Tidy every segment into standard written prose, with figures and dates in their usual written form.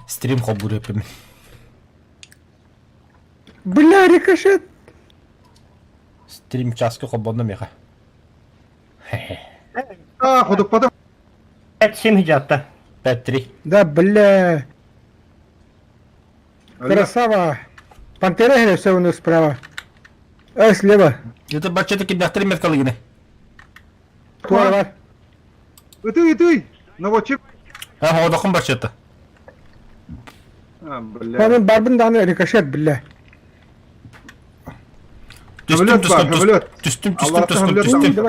Стрим хоббур yapayım. Бля, рикошет! Стрим часки хоббондом яха. Ходок потом. 5-7 хиджатта. 5-3. Да, бля. Красава. Пантера все у нас справа. Слева. Это бача таки бяхтыр меткалы гine. Туар var. Ытый. Наводчик. Ha odakın бачата. Бля. Onun barbın tane rikошет, бля. Түстім.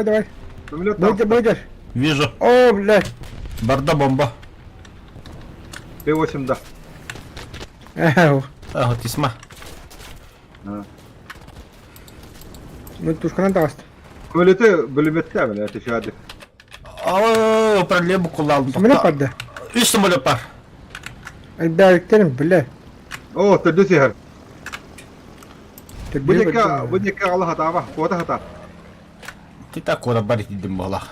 Давай. Самолет там. Бойдер. Вижу. О, бля. Барда бомба. Т-8, да. Ага, тисма. Ну, тушканан тағасты. Самолеты бүліметті әмін, әті шады. Ау, проблему kullandım. Самолет vardı. 3 самолет var. Әлбәліктерім, бля. О, түрді сехір. Бұл неке алы хатаға, қуата хата. Ты так куда барить dedim valla.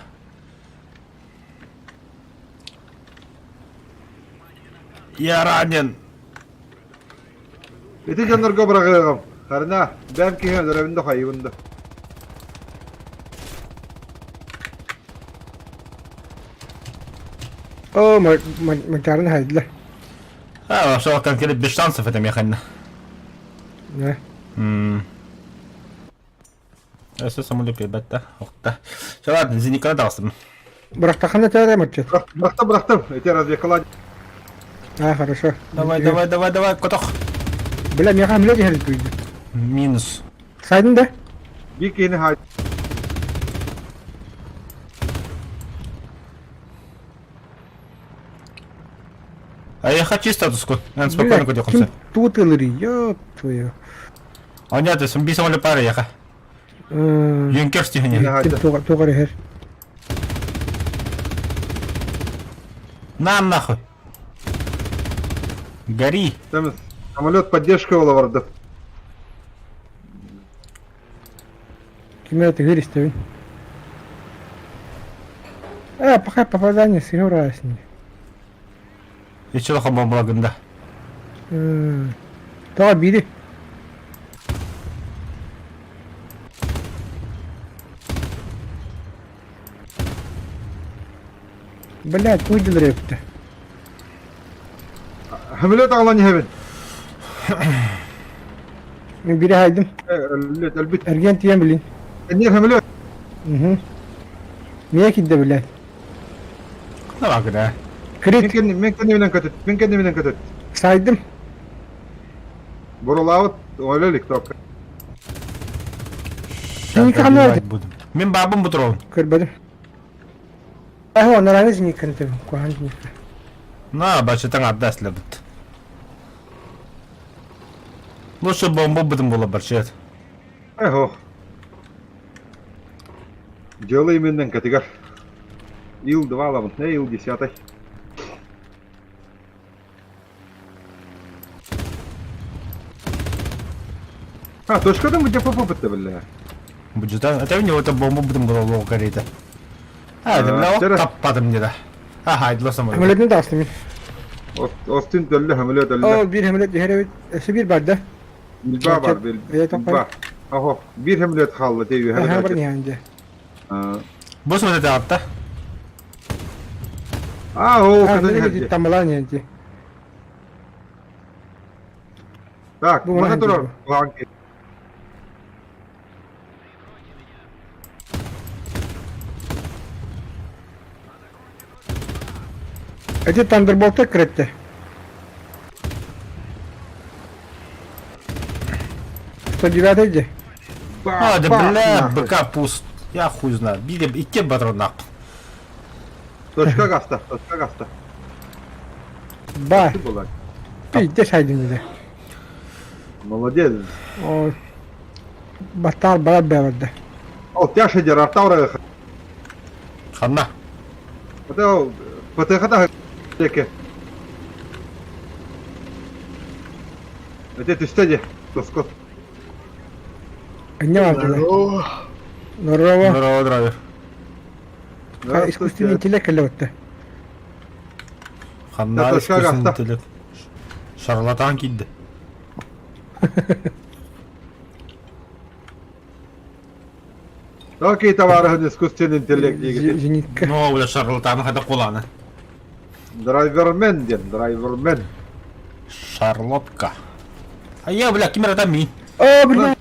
Я ранен. Эти жаннарға бұрағығым. Қарына, бәм кейген дөрәбінде қайыбында. О, мантарын хайдылар. А, что конкретно без шансов это механно. Да. Eso самолет бәтті. Оқта. Все, ладно, за никогда дастым. Бұрақтақанда тәрі мәтчет. Бұрақтым. Эти развекала. Хорошо. Давай, котох. Бля, меха млет ехали көйді. Минус. Сайдың да? Bir кейіні хайды. А я хочу статуску. Надо спокойно куда Кім тут ылыры, ёп твою. А нет, это би самолет пары яха. Юнкер стихіне. Кім тоғар ехер. На нахуй. Гори. Теміз, самолет поддержка ола барды. Кім өті көрістеуін. Пока попадание с него разные. Еще лоха бомблагында. Тоға бири. Блядь, уйдыл репті. Самолет ағылан ехебін. Мен бири хайдым. Әлбет. Әрген тиен білін. Не самолет? Мия кидді, блядь. Ne var gına? Крит. Мен kendimden kötü. Saydım. Буралавыт, ойлайлық тоққа. Синий камер. Мен babım bu troll. Көрбедім. Onlar aynı zinik kanıtı. Kohan zinik. Na, başıtan adres labıt. Лучше бомбу будем было борчать. Эхо. Делай менден категор. Ил-2 ламыт, не Ил-10. Точкадан bu defa попытты, бля. Будет, это у него это бомбу будем было лоу гореть. Это бля, каппадым не да. Ага, это самолет. Hamletini de astım. Ostin döllü, hamile döllü. O bir hamlet her bir barda. Bilba var, bilba. Aho, bir hamile kaldı diyor. Ha var nihayet. Bu смотрите атта. O Ha kadar ne geldi. dedi tamalan nihayet. Так, Bu mana hangi durur? bu? Bu hangi? Эти Thunderbolt'a кретті. Что 9-йdi? А, да бля, БК пуст. Я хуй знаю. Били, iki патрон нахуй. Точка gasta, точка gasta. Ба. Ты была. Bir de saydım bir de. Молодец. O battal bana beğendi. О, тяжелый дер, артаура. Ханна. Это ПТХ-то теке. Это ты стеди, тоскот. Ne vardı da? Norova. Здорово, драйвер. Искусственный интеллект öyle öttü. Ханна, Это искусственный шага, интеллект. Шарлатан кидді. Окей, товары искусственный интеллект. Зенитка. Ну, бля, шарлатан хада қоланы. Драйвермен ден, драйвермен. Шарлотка. А я, бля, кемер это ми. О, бля.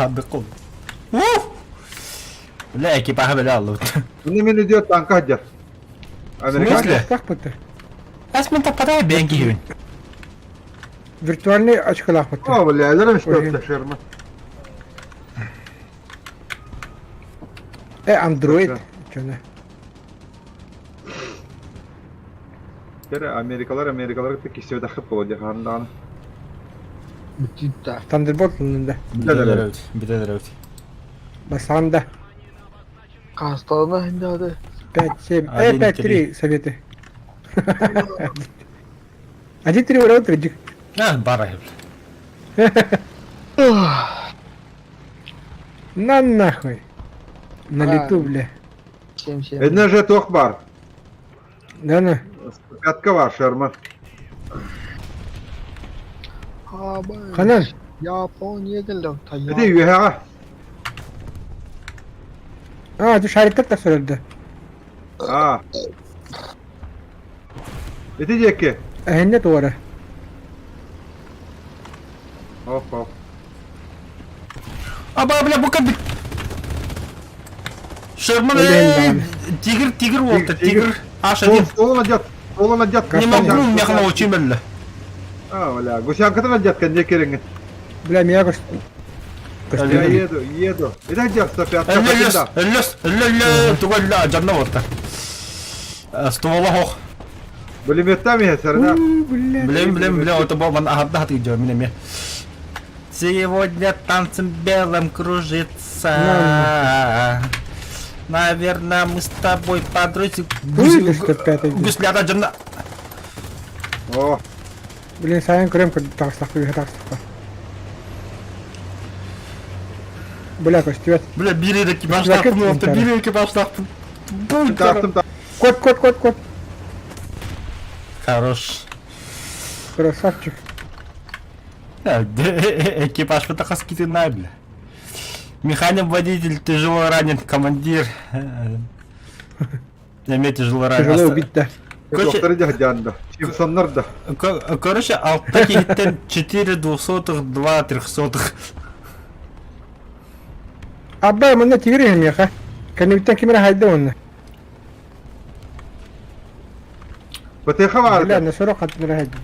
Дықыл. Бля, экипажа бля алды. Мен идет танк хадер. смысле? Как будто? Асмен таппадай бен киюн. Виртуальный очкалах будто. О, бля, лерем что Ой. это шерма. Андроид. Да. Чё на? Тере Америкалар текisi дахып болады хандан. Thunderbolt да. Бедерәүт. Басанда. Кастана инде 5-7. 1-3. 5-3 советы. 1-3 ура утро. А, бара бля. На нахуй. На лету, бля. 7-7. Edne же тох бар. Да на. Пятка var шерма. Ханан. Япония geldim. Эти юега. Ты шарик так söyledi. А. Эти деки. Henne doğru. Оп. Аба, бля, бұқа бит. Шерман, Өлейін тигр болды, тигр. Ашадин. Солон адят. Не могу, мяхана очень бля. А, бля, гусянка-то адят, kan не керенген. Бля, меня гош. Я еду. Это адят, пятка. Өллөс, тугал ла, жанна болды. Стуала хоқ. Пулеметтами сарна. Блин, это был ман ахадда хаты идём, мне. Сегодня танцем белым кружится. Наверное, мы с тобой подружимся. Выйдешь, что пятый. Гуслята джанна. О, Блин, сайын көрем так. Бля, костюет. Бля, бери экипаж Лакет тахтым, ментары. бери экипаж тахтым. Будь таптым. Кот. Хорош. Красавчик. Экипаж фотохаски ты на, бля. Механик, водитель, тяжело ранен, командир. Я тяжело ранен. Тяжело убить, да. Doktoru da hadianda. Чемпиондар да. Короче, алтыки хиттен 4 200-х, 2 300-х. Абба, мына тигрем я, ха. Каниттен кимера хайда онна. Батеха Бля, var. на сорок хатмера хайда.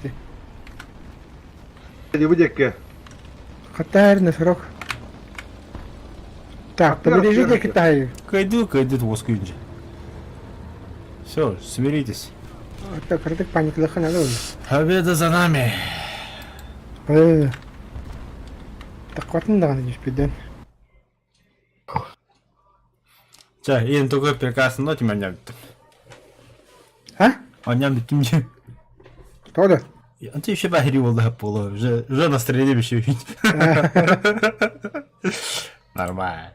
Ne bu dekke? Хатар на сорок. Так, подождите, Китай. Кайду воскуинджи. Все, смиритесь. Так, картик паник лаха надо. Победа за нами. Так, хватит да не спиден. Ча, им только прекрасно, но тебя ням. А? А ням битимди. Что да? Ты еще багри волда пола, уже настроение еще. Нормально.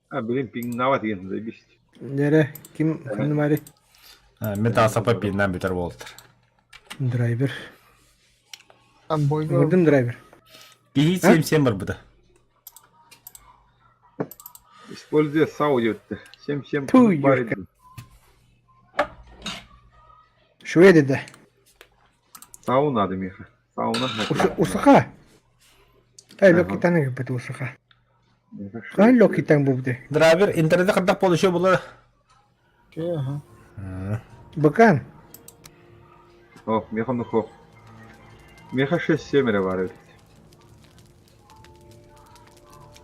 Ha benim pingnavat igen zaybist. Нере, ким номери? Метал сапапи нам битер волтер. Драйвер. Ben boyga Вырдым драйвер. И 7 бар буда. Используя саудиотты. 7 Ту, бар Юрка. idi. Шведы да. Sauna adı Miha. Sauna. Усаха. Локи таныг бод усаха. Хан локи тан бовде. Драйвер интернет когда пол еще было. ha. Бакан. О, Miha нухо. Miha 6-7 var evet.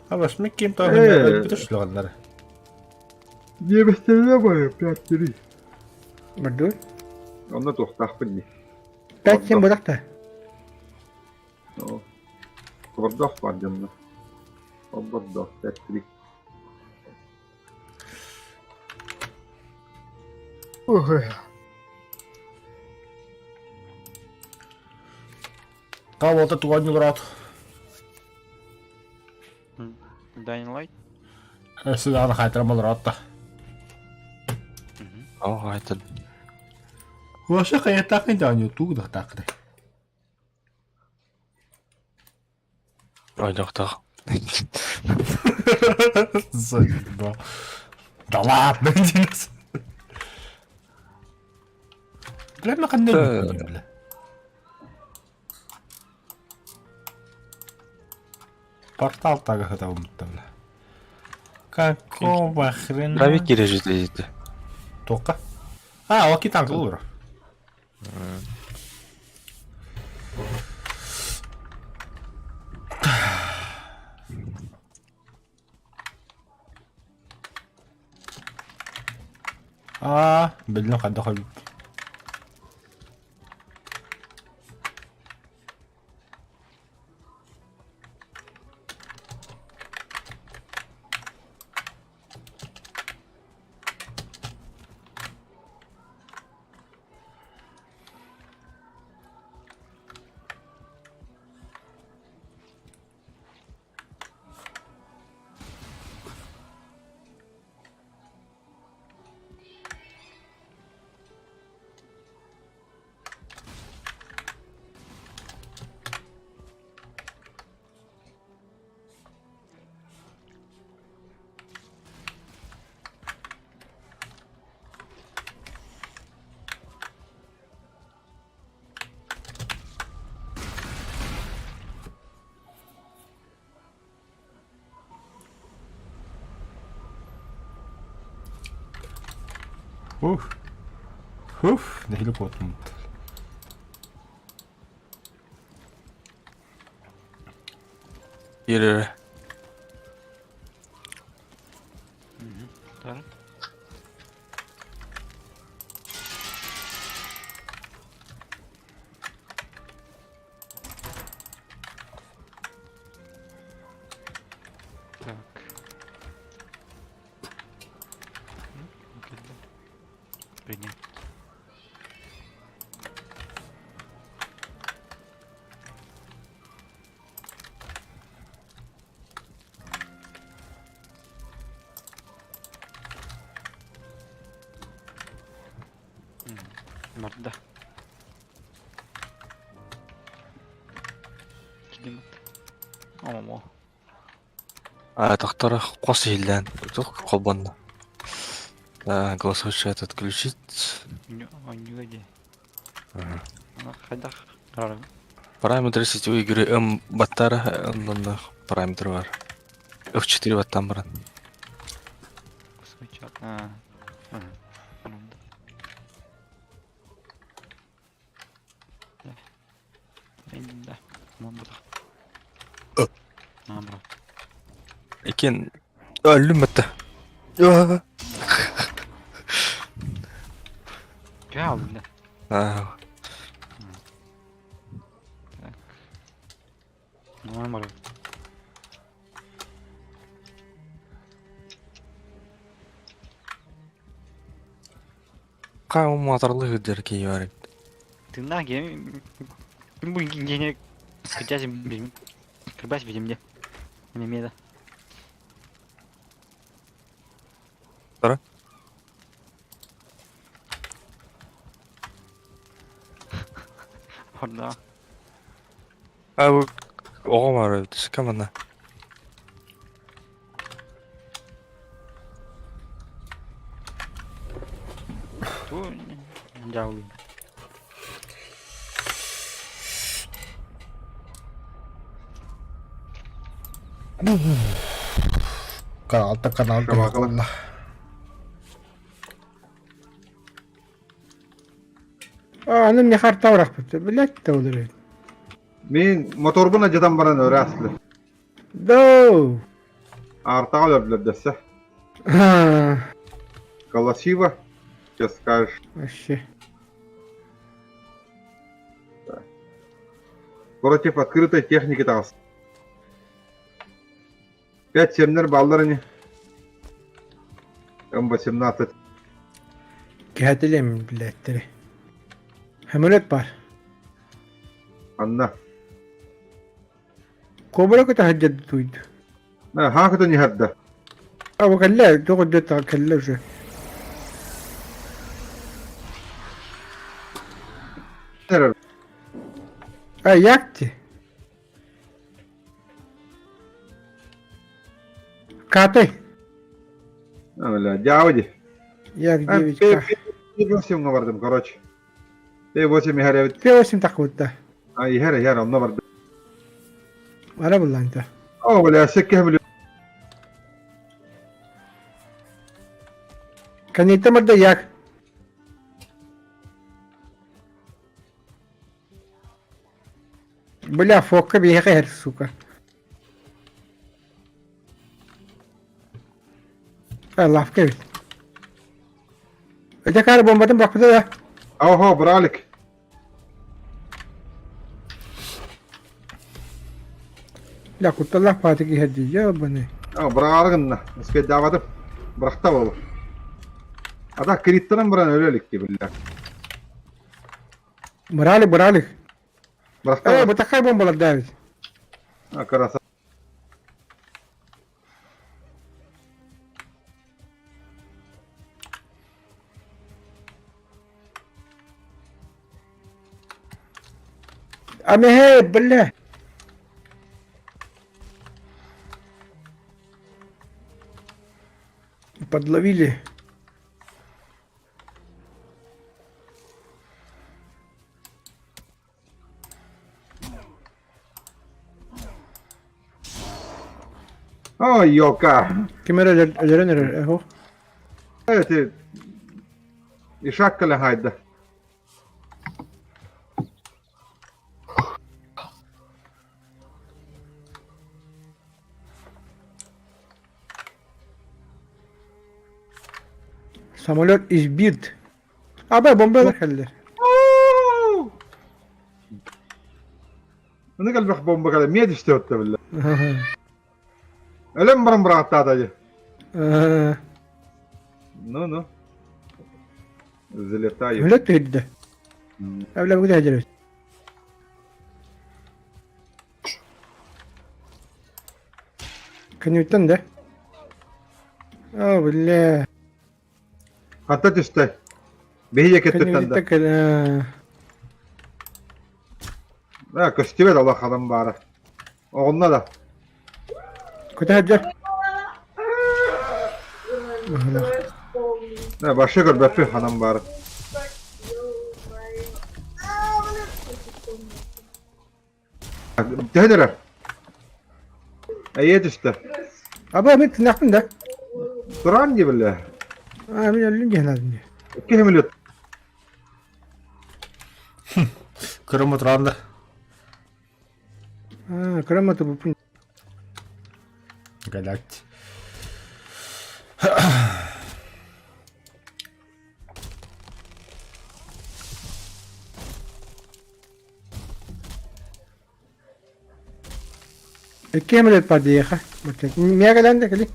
А ваш меким то битошло onlar. Yemeklerine var ya 5-3. Бадур. Onda tohtaq bildi. 5-7 бодакта. O. Kordaq var canına. Kordaq 5-3. Кого-то туган не рад. Dying Light? Сюда на хайтер был рад-то. Oh, айтын. Вообще так и да, не туда так. Ойноқтағы. Заебал. Да ладно, Денис. Бля, на канале не бля. Портал так готов, бля. Какого хрена? Прави кере жетеді. Только? А, окей, там лура. بالنقط دخل. Уф, ده هليكوبتر. Кере. Так. Так. Принять. Морда. Кидемет. Омо. Тақтары қос елден. Жоқ, қолбанды. Голосовой чат отключить. Не где. Хайдах. Рарым. Параметры сетевой игры баттары, онда параметры бар. F4 баттан баран. Свечат. Да. Набрал. Екен өлім бітті. Пял, бля. А, Так. Нормально. Қай моторлы үдер кей бар. Ты на гейм. Ты будешь денег. Хотя же крыбась видим где. Не меда. Тара? Хорда. Оған бар өтісі команда. Ту жаули. Канал Шабакала. Аны мне харта урак бітті. Блять, таудыр. Мен моторбуна жадан баран өрәслі. Доу. Артаға өлөрлер десе. Колосиво. Сейчас скажешь. Вообще. Против открытой техники тағыз. 5 семнер балларыны. М18. Кәтілем, блядтері. Хәмілет бар. Анна. Кобра көті хаджады туйды. Хақыты не хадда. Абы кәлі, тоғы дөт кәлі уже. Yaktı. Katay. Öyle Javadi. Yak Ben девочка. P8'e vardım короче. P8 her P8 takıldı. ay her onunla vardım. Ara bullandı. O böyle 8 milyon. Kanita marda yak. Бля, фокка бегает, сука. Lafka bir. Öte karı bombadan bak burada da. Oho bralik. La kurtallah Fatih ki hediye ya bana. O brargınna. Eski davadım. Bıraktı baba. Ada kritlerin buran öylelik gibi billah. Morali. Bıraktı. Bu takay bombalar David. Ha karasa. Ama he bля. Подловили. O yok ha. Kimler öldüren eho. Evet. İşakkale haydi. Самолет избит. Abi bombalar kaldı. Ne kadar bomba kadar miye düştü orta billah. Öyle mi buran bıraktı adayı? No. Zileta yok. Millet de. Evla bu da acele. Kanıttan da. Oh bля. Hatta düştü. Behiye kettirten Kanıttan de. kal. Ha köstüver Allah adam bari. Oğluna da. Kutu hacer. Ne başka gör bepi hanım bari. Tehdiler. İyi düştü. Abi Ahmet nakın da. Duran gibi billah. Abi öldüm cehennem. 2 milyon. Kırım oturanda. Kıramatı bu. Galakti. الكاميرا البرديخة ميا قال عندك ليه؟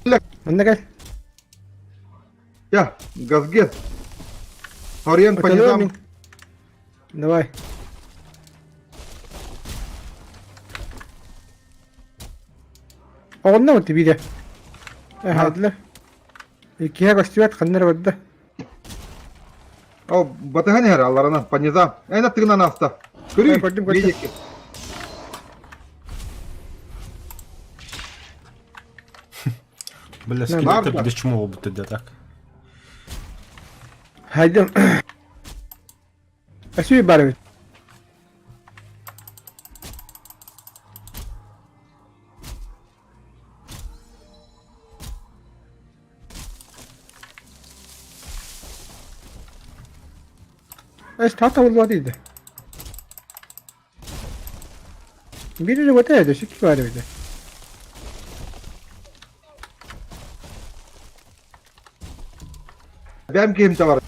لك. عندك قال Ya gaz gel. Horiyan panizam. Давай. قلنا وانت بيه ده هاد له الكيها قشتوات خلنا رده O batahani her Allah'ına panizam. En attığına nasta. Kırıyor. Gördüm. Yiyecek. Бля, Ладно. скелеты без чему будут да так. هايدم اسوي بارد ايش تعطى والله ده biri robota ya da şu ki var öyle. Benim kimde var.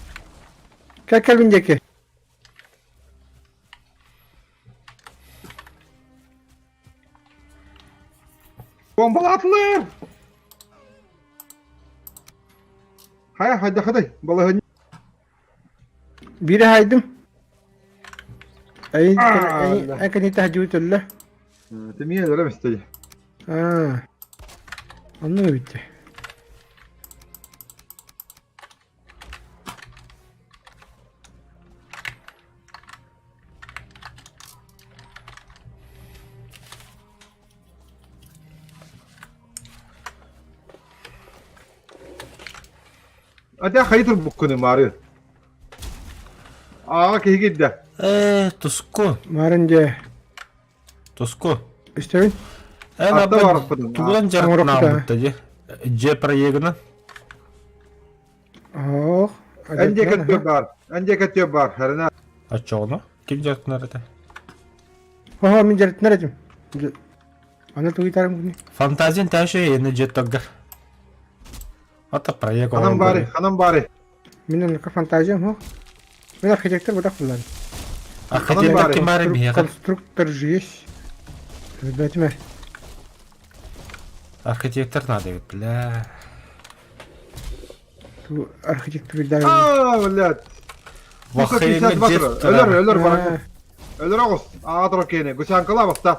Kalk binecek. Bombalı atılır. Hadi. Balığı. Biri haydım. Ay Allah. ay kan tahjud Allah. Temiye lira misteci. Ha. Anlıyor bitti. Ата хайдыр буккуны мары. Кегидде. Туску. Марынде. Туску. Истебин. Атта барып будun. Туган Аңырап жарып кете. намытта же. Же проегіні. Ох. Анде кетте бар. Анде кетте бар. Харина. Ачоғына. Кем жартынар еді? Ого, мен жарыттынар едім. Ана тугитарым күні. Фантазин тәші ені же тоғыр. Ата проек Ханам бары. Мен онқа фантазиям, хо. Мен архитектор бұдақ бұлан. Архитектор кем бары бейгі. Конструктор жиес. Бәтіме. Архитектор надо, бля. Ту архитектор білдәрі. Блядь. Вахайны Өлөр бар. Өлөр оғыз. Атыры кені. Гусянкала баста.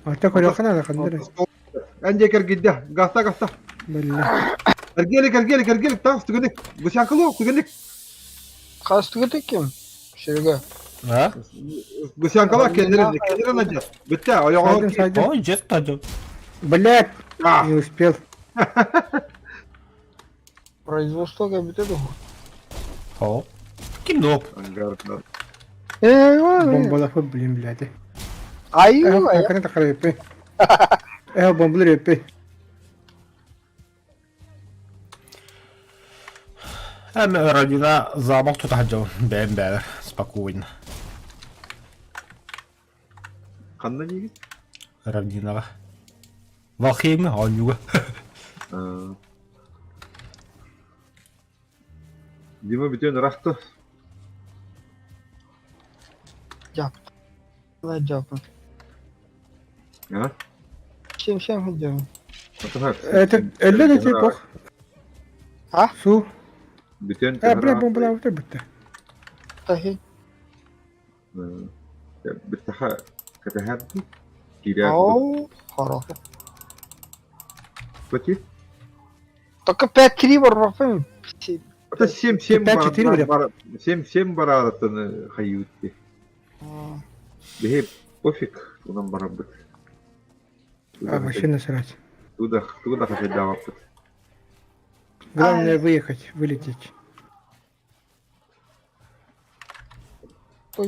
Арта көріқын ада қандыры. Анде кергидде. Гаста. Бәлі. Эргелик. Тағыз түгіндік. Гусянкалы оқ түгіндік. Қастығы текем. Шерге. А? Гусянкала кендерін анде. Бітті. Сайдым, сайдым. Ой, жет тажу. Блядь. Не успел. Производство бітеді ғой. О. Кем доп? Бомбалафы, блин, блядь. Айу, айу. Қана тақыры өппе. Бомбалар өппе. Әмі радиода забақ тұтақ жау. Бәр. Спокойно. Қанда негіз? Радиоға. Вахайны алюға. Дима бүтен рақты. Ла жапын. Шем хыджам. Әлі де тек оқ. А? Су. Бүтен Бля, бомбалар өтір бітті. Тахи. Біттіға кәтәхәбді. Кирәк. Ау, хорошо. Көте? Только 5-3 бар бақпайм. Ата 7 бар. 7 бар араттыны қайы өтті. Бейіп, пофиг, онан бара бұд. Машина срать. Туда қашай давап бұд. Главное выехать, вылететь. Кто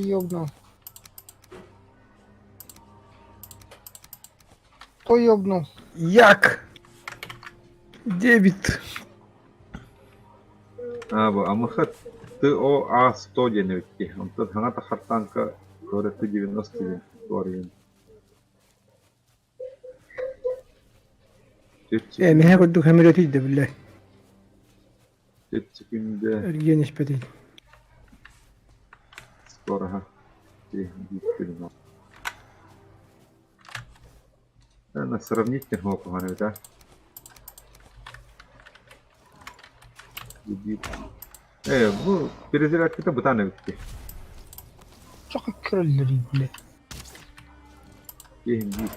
ёбнул? Як! 9. Бұл амықы ТОА-100 дені өтті. Онтан хаңа тақаттанқа көректі 90 ден бар ен. Меха көдді камера өтейді, білі. 7 секунде Әрген ешпәдейді. скоро. Надо сравнительно опыханы, да? Bu перезарядка-то бутаны өтті. Çok körülleri bile. Кейін дейін.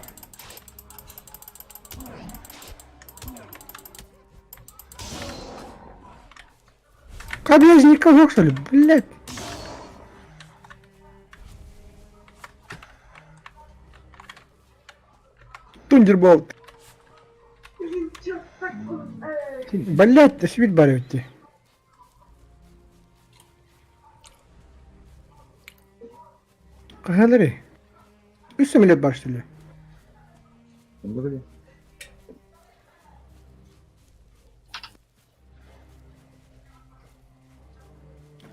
Кабляжника жоқ, что ли? Блядь. Тундерболт. Блядь, да свет барете. Қағалары? Үш самолет бар, что ли?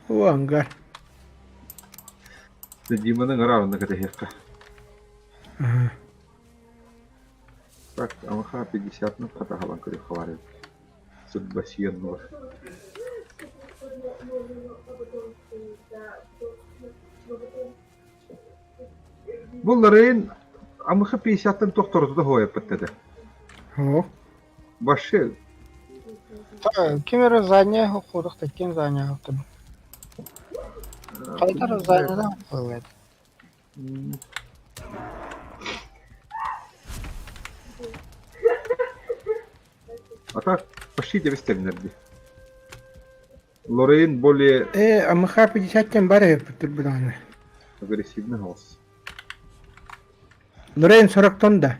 О, ангар. Диманың равында кәді хеққа. Ага. Так, амаха 50-ны қата қалан көрі қавар еді. Судьба сүйенні бар. Бұлларын амаха 50-тын тоқтырды хойып біттеді. О. Башы. Кемері задния қорық тәккен задния қоқтырды. Қайтар задниядан қойылады. А так, почти 900 энергии. Лорейн более Амаха 50-тен бар бұдан. агрессивный голос. Лорейн 40 тонн да.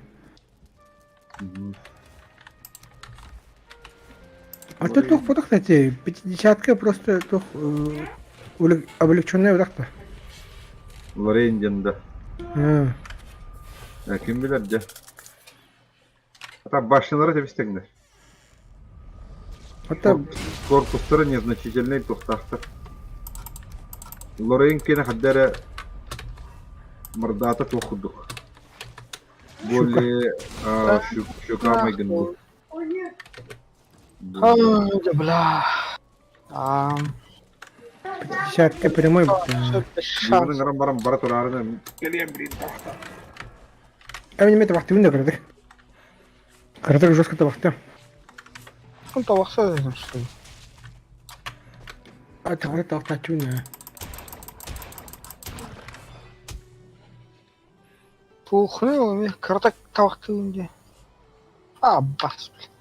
А ты тух подох, кстати, 50-ка просто тух облегченная выдохта. Lorraine janda. Ha. Kim bilir de. Hatta başlıları tepistengler. Hatta Корпустары незначительный тухтахтар. Lorraine kene haddere мордата тухудух. Более щука майгынду. Ай, бля. 50-ка прямой будет. Бивнің ырым барам бара турарыны. А мне это вахты винда кырдык. Кырдык жестко табакта. Он табақса дедім, что ли? А тағыры табакта чуна. Пухны, он мне кырдык табақты önce. Бас, блин.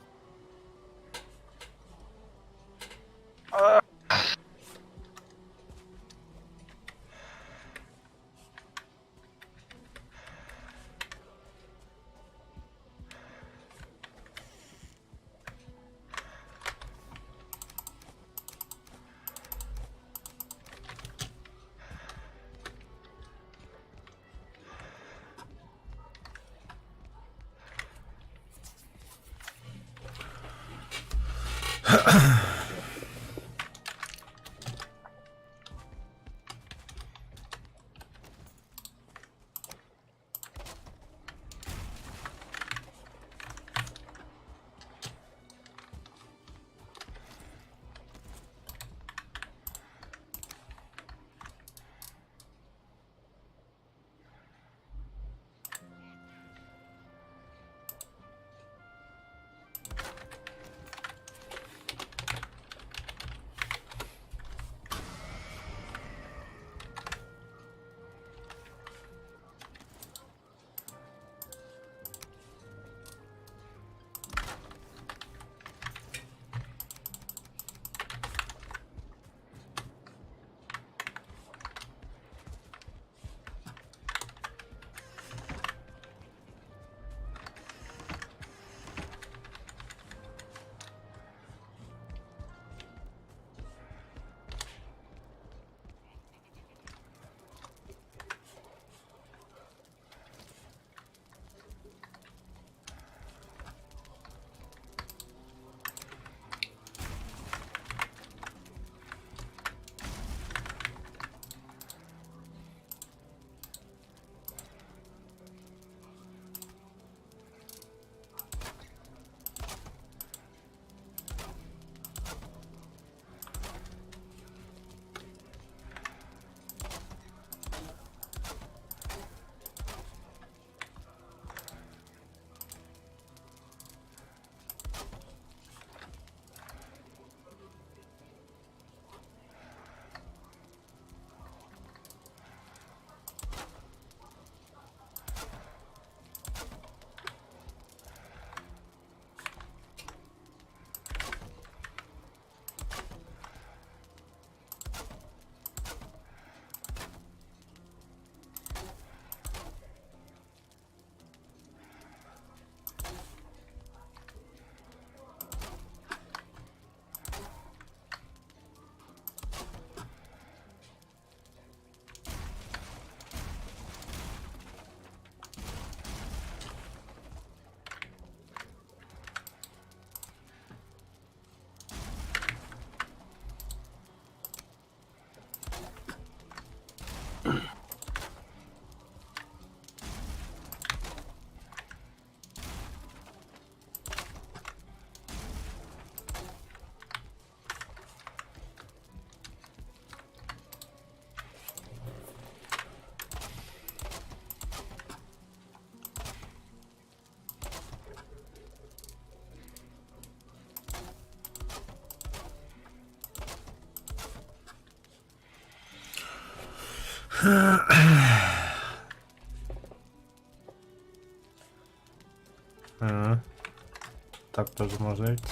Так тоже может быть.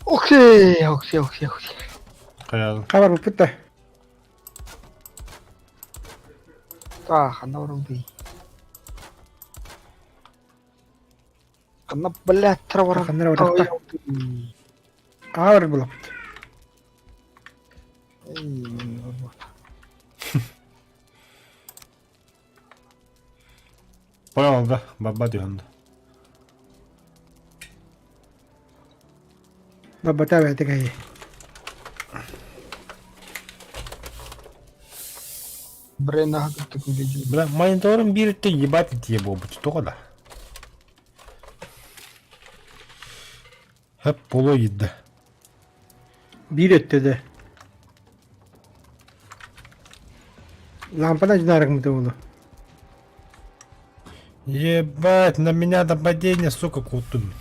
Okey, okey, okey, okey. Kayalım. Kabar bu putta. Так, она вроде. Она, блядь, травора. Она вроде. Ağır bulap. Понял, да? Баба дюнда. Baba tabi tek Брена, как ты выглядишь. Бля, монитором бирит ты ебать эти ебобы. Что да? Hep polo gitti. Bir öttü de. Лампа начинает мутовую. Ебать, на меня нападение, сука, кутум.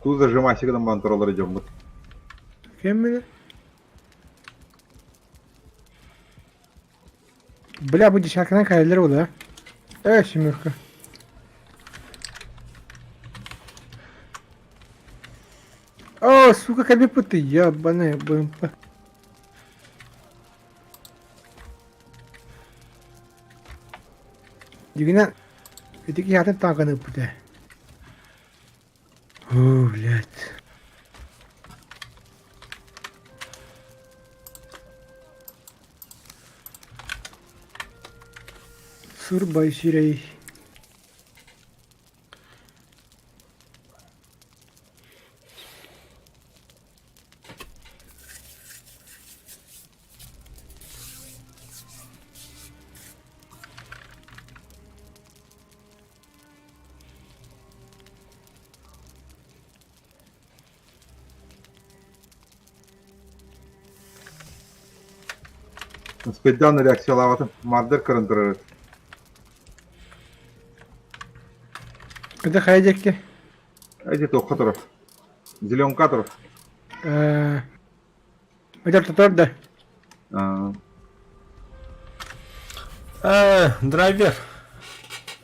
Ту зажимай сигнал монтороллар идем. Вот. Kim bilir? Bля, bu şarkının kaydeleri oluyor. Evet şimdi. О, сука, как ты ебаная БМП. Дигна, эти киаты танканы путе. О, блядь. Сурбай сирей. Спидданный реакциялаватын. Мардер кырындырыр. Это хайдекки. Эти тоққа тұрып. Зеленка тұрып. Это тотор Драйвер.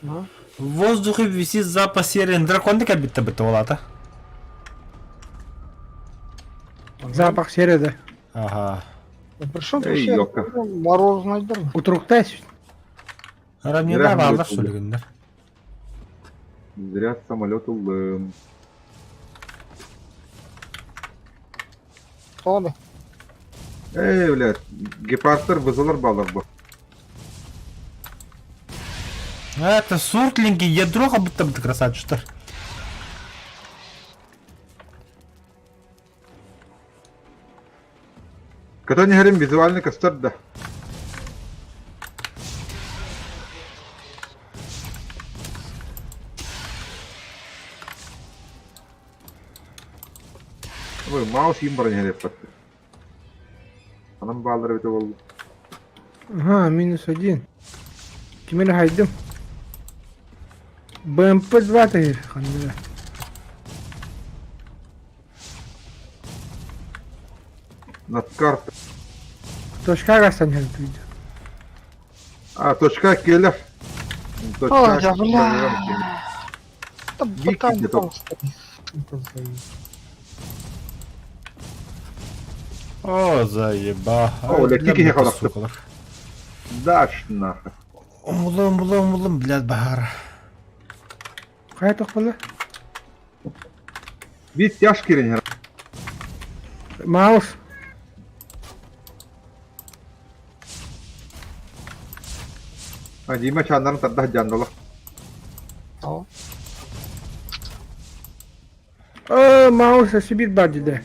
Ну? В воздухе висит запас серии. Дракон как будто бы то Запах середа. Ага. Да при чем Эй, тут ёпка. морозный дом? Утруктайсın. Ранее Нервы давал, будет что ли, да? Зря самолет улым. Что ли? Эй, блядь. Гепардтар вызылар балар бұл. Это суртлинги, ядро, как будто бы ты красавчик, что ли? Ката не говорим визуальный кастар, да. Ой, маус имбар не говорит. Анам балдар бите болду. Ага, -1. Кимene haydım? БМП-2 тагир. Хандыра. Над картой. Точка гастан хелп видео. А, точка келер. Ой, да, бля. Да Вики там где-то. просто. О, заеба. О, бля, кики не хватает. сука. Даш нахуй. Умлым, блядь, багара. Кая тохпалы? Вид тяжкий ренер. Маус. А, Дима чандан тадда жандала. Что? О, маус Сибирь бадиде.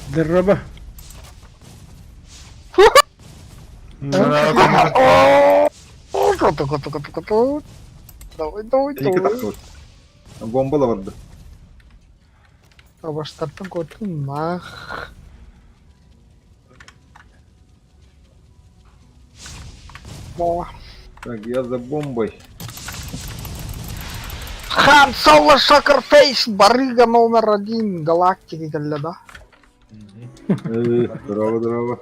Дырраба. Коту. Давай, İki dakika var. Bombalı vardı. Табаштартын көтін мах. О, Так, я за бомбой. Хан Соло Шокерфейс, барыга номер 1 галактики, да? Здорово, здорово.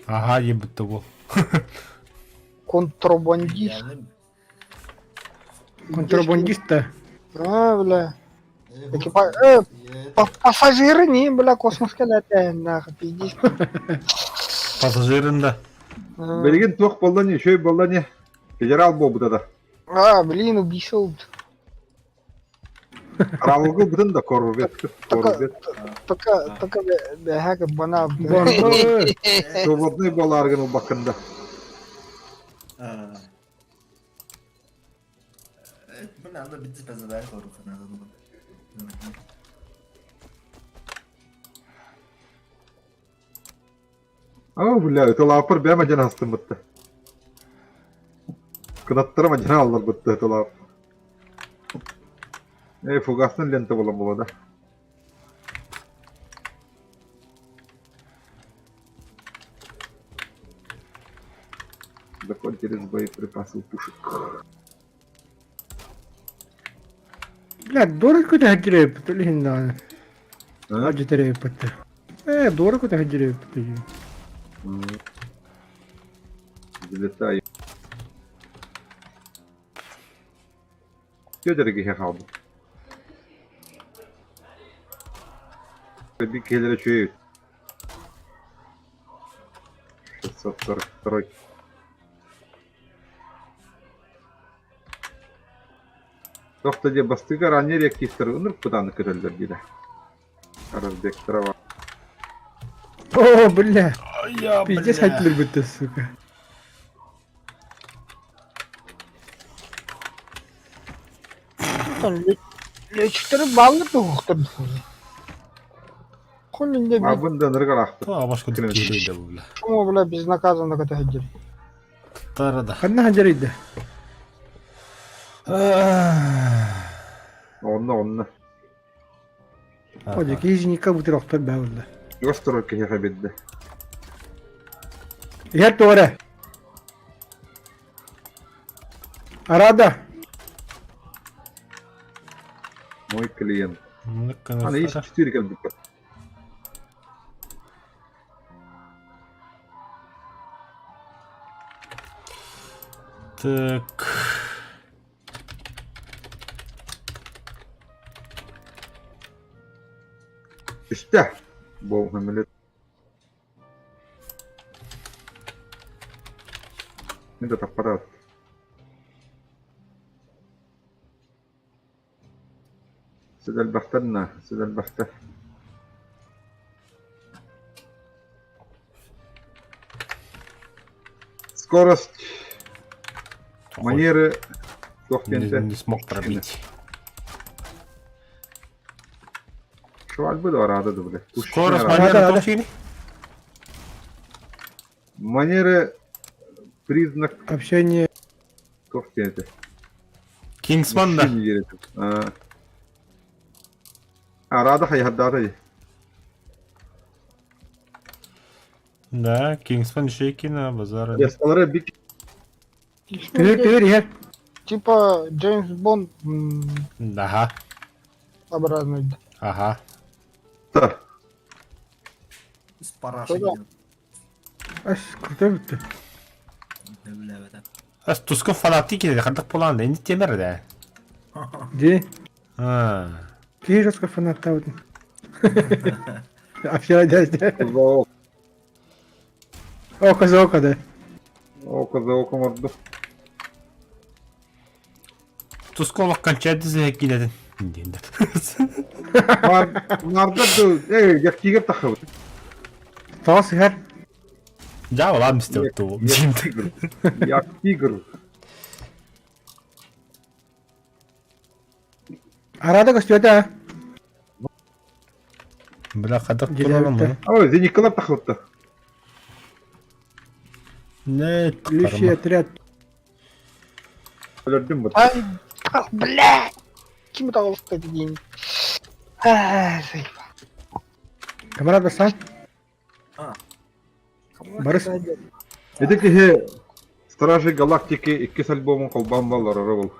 Ага, ебутугу. Контрабандист. Контрабандиста. Бля. Пассажиры не, бля, космосқа ләтәйін, нахы, пиздец. Пассажирында. Белген тоқ болды не, шөй болды не. Федерал бол бұтада. Блин, убийца болды. Қаралығы бұтын да корвет. Только бәхәкі бана. Бомба. Свободный бол арғын ол бақында. Bunu anda bitti pezevenk olur falan. Ау, бля, это лапыр бәм ажан астым бұтты. Кынаттырым ажан алдар бұтты, это лап. Фугасын лента болам болады. Заход через боеприпасы пушек. Блядь, дурку ты хаджирей путали хинда. А? Хаджирей путали. Дурку ты хаджирей путали. Залетаю. Тёдерге қалды. Bir kelere şöyle. 642. Тоқта де бастыға ранее реактивтер ұныр бұдан көтелдер дейді. Аразбектера var. О, бля. Я, Пиздец хаджир бутты, сука. Лечтері балды тұғықтыр. Құнында біз, Абында нырғар ақты. Та башка дикелейді бұл. шумо бля, біз наказанда көті хаджир. Тарада. Ханна хаджирейді. Онна. Оде, кейжіника бұтыр оқтар бәуілді. Gösteri ki yapabildi. Yer doğru. Arada. Мой клиент. Ну-ка, Она есть 4 кандидата. Так. İşte. Bu hamile. Этот аппарат. سيد البختنا سيد البختة. Скорость. Манеры. Не смог пробить. Şu albü de var arada da böyle. Скорость Ага, манера да. точили? Манеры признак Общение. Тофтенте. Кингсман да. Arada hayatlarda. Да, Кингсман шейки на базара. Yasalara bir Тыр, yer. Типа Джеймс Бонд Ага, образный. ага. da. Biz para çekiyor. Аш, крутой бутты. Ne bileyim evet. Аз Тусков фанатики де хардак полан да не темер да. Ди. А. Кей жестко фанатта бутын. Общение. Kızı Око за око, да. oku da okumadı. Тусков кончайды за киледин. Дендер. Bunlarda da yaktiğe takıldı. Таас хэр. Жава ладно сте то. Yaktiğe. Арада көстөдө. Бля хардак Желебите. полан. Ой, zenikler takıldı. Не, Лющий отряд. Öldüm bu. Ай, бля! Kim tağlıkta dediğin. Заебал. Камарат Басан. Барыс. Это ке Стражи Галактики 2 альбомын колбан балар ара бол.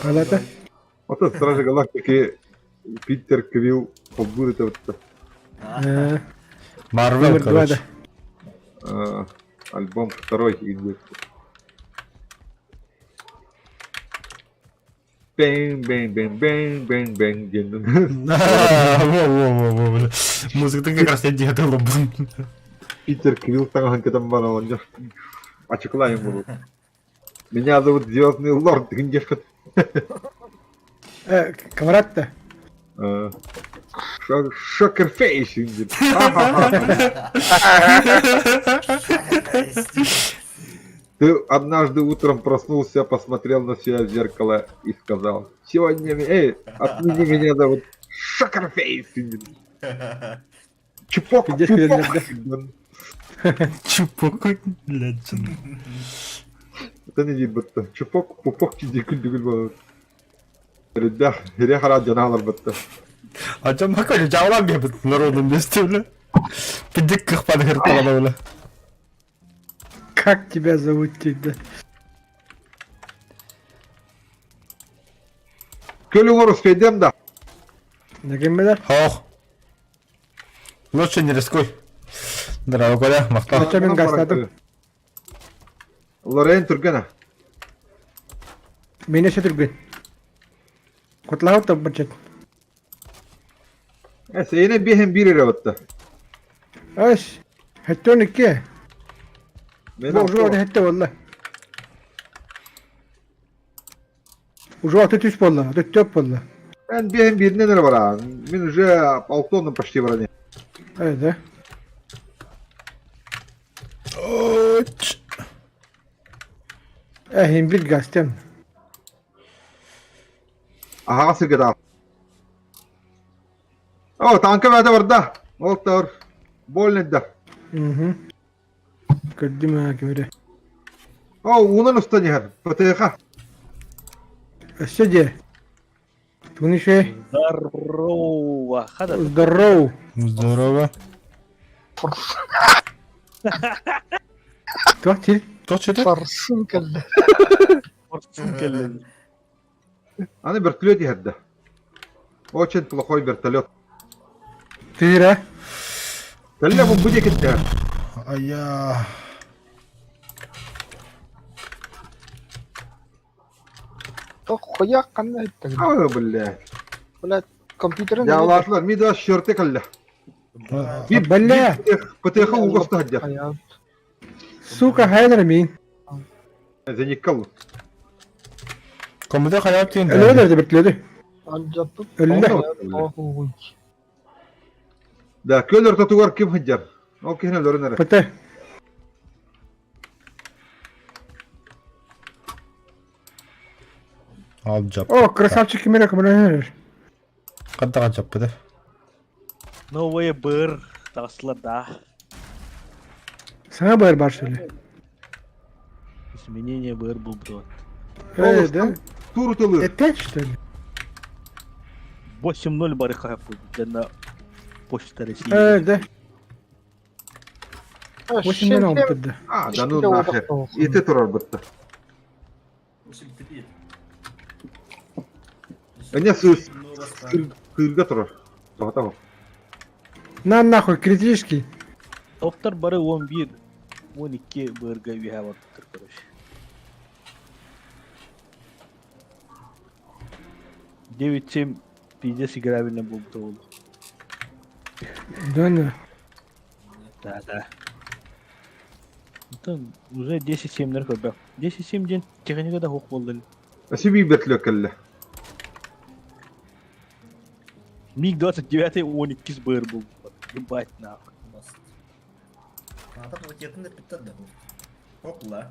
Алата. Ата Стражи Галактики Питер Квилл колбур это вот. Марвел, Номер 2, короче. да. Альбом второй идет. Бэнг, бэнг, бэнг, бэнг, бэнг, бэнг, бэнг. Во-во-во-во, бля. Музыка как раз не делала, блин. Питер Квилл танgan ketemu mana lonjak. Açıklayın bunu. Меня зовут Звездный Лорд Гиндешка. Камарат-то. Шокерфейс. Ты однажды утром проснулся, посмотрел на себя в зеркало и сказал: сегодня, отмени, меня зовут Шокерфейс. Чупок, пупок. Чупок, блядь. Это не вид бытта. Чупок, пупок, чидикуль-дикуль было. Ребят, рехара джаналар бытта. А чем какой джаулам я в народном месте, бля? Пидиках подгортала, бля. Как тебя зовут тебя? Көлің ұрыс пейдем да. Нагимедар? Ох. Лучше не рискуй. Дорогой Коля, мақтал. Зачем мен гастадым? Лорен Тургена. Мен еше түрген. Құтлауы топ бұрчет. Сені бейхен бір ері бітті. Аш, хәттен ике. Мен Бұл жуады хәтті болла. Уже атı түс болла, атı төп болла. Ben бейхен бірінен ері бара. Мен уже алтонным почти баране. Да. Hem bir gazetem. Aha sirke daha. О, танка бәді бар да. Ол тауыр. Больный да. Gördüm ha göre. О, унын ұста нехер. ПТХ. Сиди. Тут еще Здорово. Хада. здорово. Здорово. Кто ты? Кто что-то? Farsın kelle. Аны вертолет ехер да. Очень плохой вертолет. Ты ра? Тәлі бұл бүде кетті. Ая. Koyak kanna ettik. Ау, бля. Блядь, компьютерин. Ялашлар, ми да шерте кәлі. Бля, ПТХ уғысты хадя. сука, хайнер мин. Зенек кал. Комбиде hayat değil. Öyle bitledi. Alcattı. Öyle. Да, көлер татуар кім хадя. Ол кехне лөрін әрі. Пата. Al cap. О, красавчик Мира камера. Кадда cap бide. Новая бір таслада. Sana bağır var şöyle. Изменение бір бұл бдот. Да? Туру тылы. Опять что ли? 8-0 бары хапу. Дана почта России. Да. 8 bin oldu da. А, да ну нахер. Еті тұрар бітті. Әне сөз күйірге тұрар. Жоғата ғой. На нахуй, критический. Топтар бары 11. 12 бырга вихава тұр, короче. 9-7 пиздец играбельно был бы. Да. Да. Это уже 10-7 наркотиков. 10-7 день техника да хук болды. Әсібей бетлі кәлі. Миг 29 12 быр был. Ебать нахуй. Надо ракетный питать да. Опла.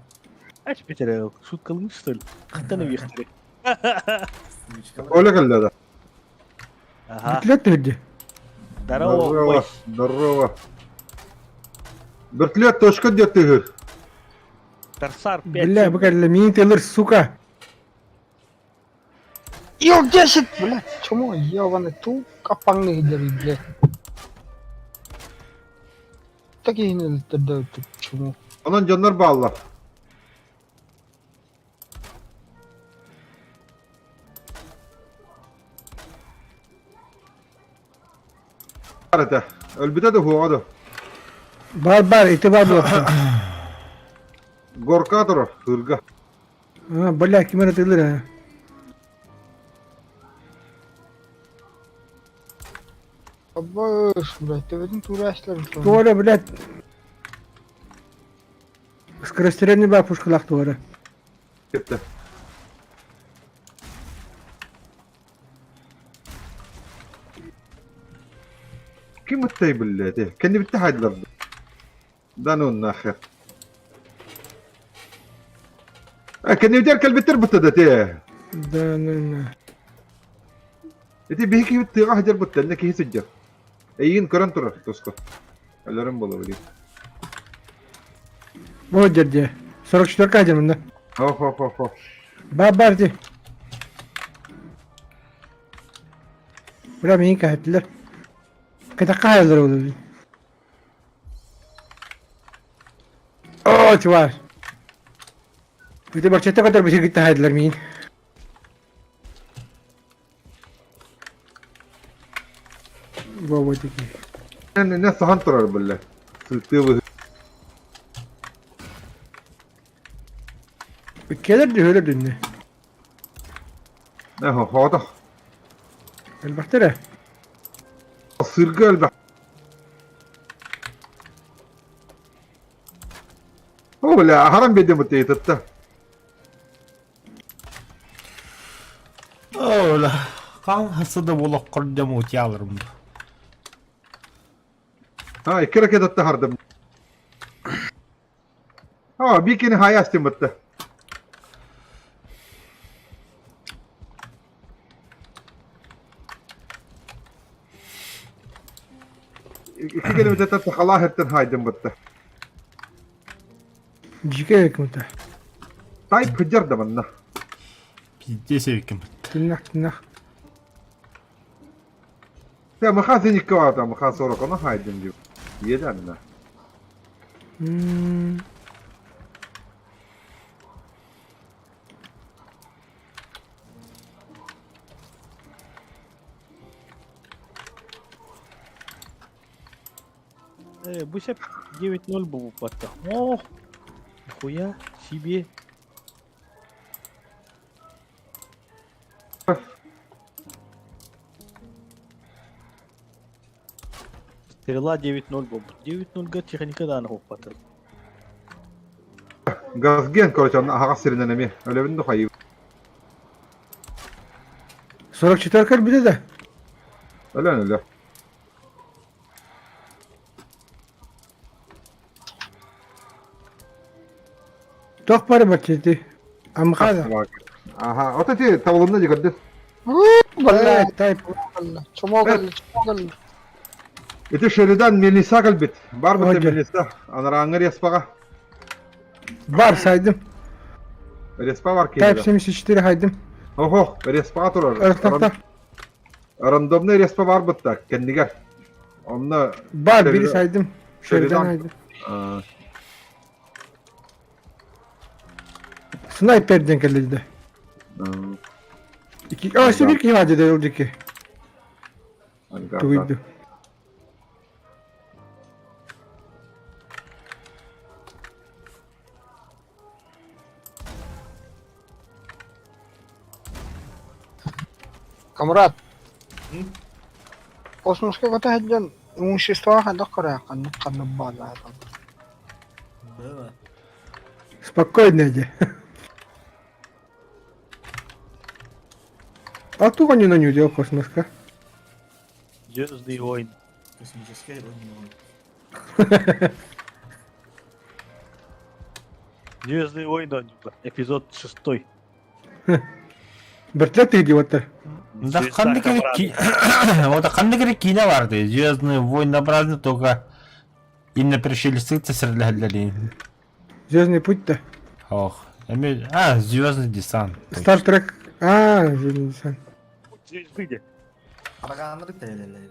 А теперь шутка лучше что ли? Кто на вехтре? Оля кәлі да. Ага. Bitledi hadi. Здорово, бой. Здорово. Вертолет точка где ты? Корсар 5. Бля, bu kadar mini teller suka. Ил-10, блядь, чему ебаный ту капангный дери, блядь. Такие не дают, чему? Onun canlar bağlı. Arada. Ölbüde de huvadı. Бар, itibar yok. Gorkadır o. Hırga. Ha, bala kim aratılır ha? Abbas, блядь, ты в этом турастların sonra. Туара, блядь. Скорострельный бабушка туара. Gitti. Kim ittey billahi de. Kendi bitti haydiler. Danun akhir. Kendi bitter kalbitter bitti de te. Да, ну. Eti bihki bitti hajar bitti. Ne ki hisiccer. Eyin karan turar tosko. Ellerim bolu bili. Вот дядя. 44 кадр, да. Ho. Барди. Бля, меня катler. Ката кайлер oldu. Oo, çuvar. Bir de bahçete kadar bir şey gitti haydiler min. Baba teki. Ne sahan turar billahi. Sıktığı Keler de öyle dönüyor. ne hoda. Elbette. Sırgı elbette. La haram bedim bitti tatta. Öyle. Kan hasıda bulak kırdım uti alırım. Ha ikra keda tahardım. Ha bir kere hayastım bitti. İki kelime de tatta khala herten haydım bitti. Jike hükümete. Tayyip hıccar da bana. Pidye sevkim. Tırnak. Ya mıkhasın iki vardı mıkhas sonra konu haydım diyor. Yeden ne? Bu sep 9-0 bu patta. Oh. Нихуя себе. Стрела 9-0 бомб. 9-0 техника да на патта. Gazgen korçan hakas sirinden emi. Öyle bir de hayır. 44 kar bir de. Öyle. Çok para bakıyordu. Ama kada. Aha, o tati tavulunda çıkardı. Блядь, Tayyip. чумогал. Eti şeriden Melisa kalbit. Var mı Hocam. Melisa? Anarangır yaspaga. Var saydım. Respa var ki. Tayyip seni sıçtırı haydım. Oho, respa turar. Örtakta. Randomda respa var bıtta. Kendi gel. Onunla... Var biri Şeriden- saydım. Şeriden Şeriden- haydım. Aa, Sniper'den geldi. aa, İki, işte bir kim hadi de oldu ki. hadi gel. Duydu. Камрад. Космосқа көтө хаджан имущество хада караакан канна бала. Было. Спокойно иди. А туго не нанюдил космоска. Звездный войн. Космическая война. Звездный войн, эпизод 6. Бертlet идиоттар. Да kandı kere o da kandı kere kine vardı. Звездные войны только именно пришельцы срелялили. Звездный путь-то. Ох. Звездный десант. Star Trek. Звездный десант. Сиди. Аракандырык тәйлелей.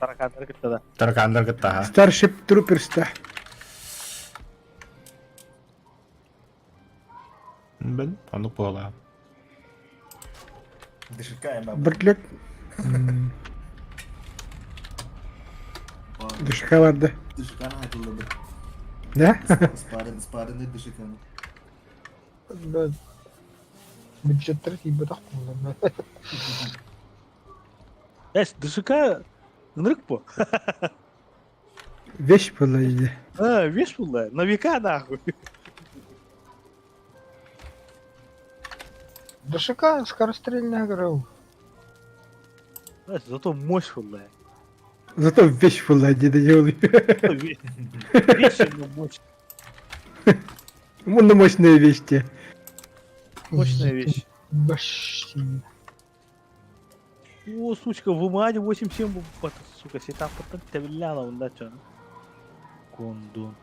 Таракандар кітті да. Таракандар кітті. Starship Troopers'ta. Біл, анық бола. Дышикаем бабы. Біртлік. Дышка vardı. Дышиканы айтылды бір. Ne? Спаренный дышиканы. Да. Бюджеттер тибетах булды. Эс, дышика нырк по. Вещь была иди. А, вещь была, на века нахуй. ДШК скорострельная игра. Эс, зато мощь была. Зато вещь была иди доделай. Вещь ему мощь. Вон мощная вещь те. Мощная вещь. Башки. О, сучка, в умане 8-7, сука, сетап потом тавиляла, он да чё? Кондон.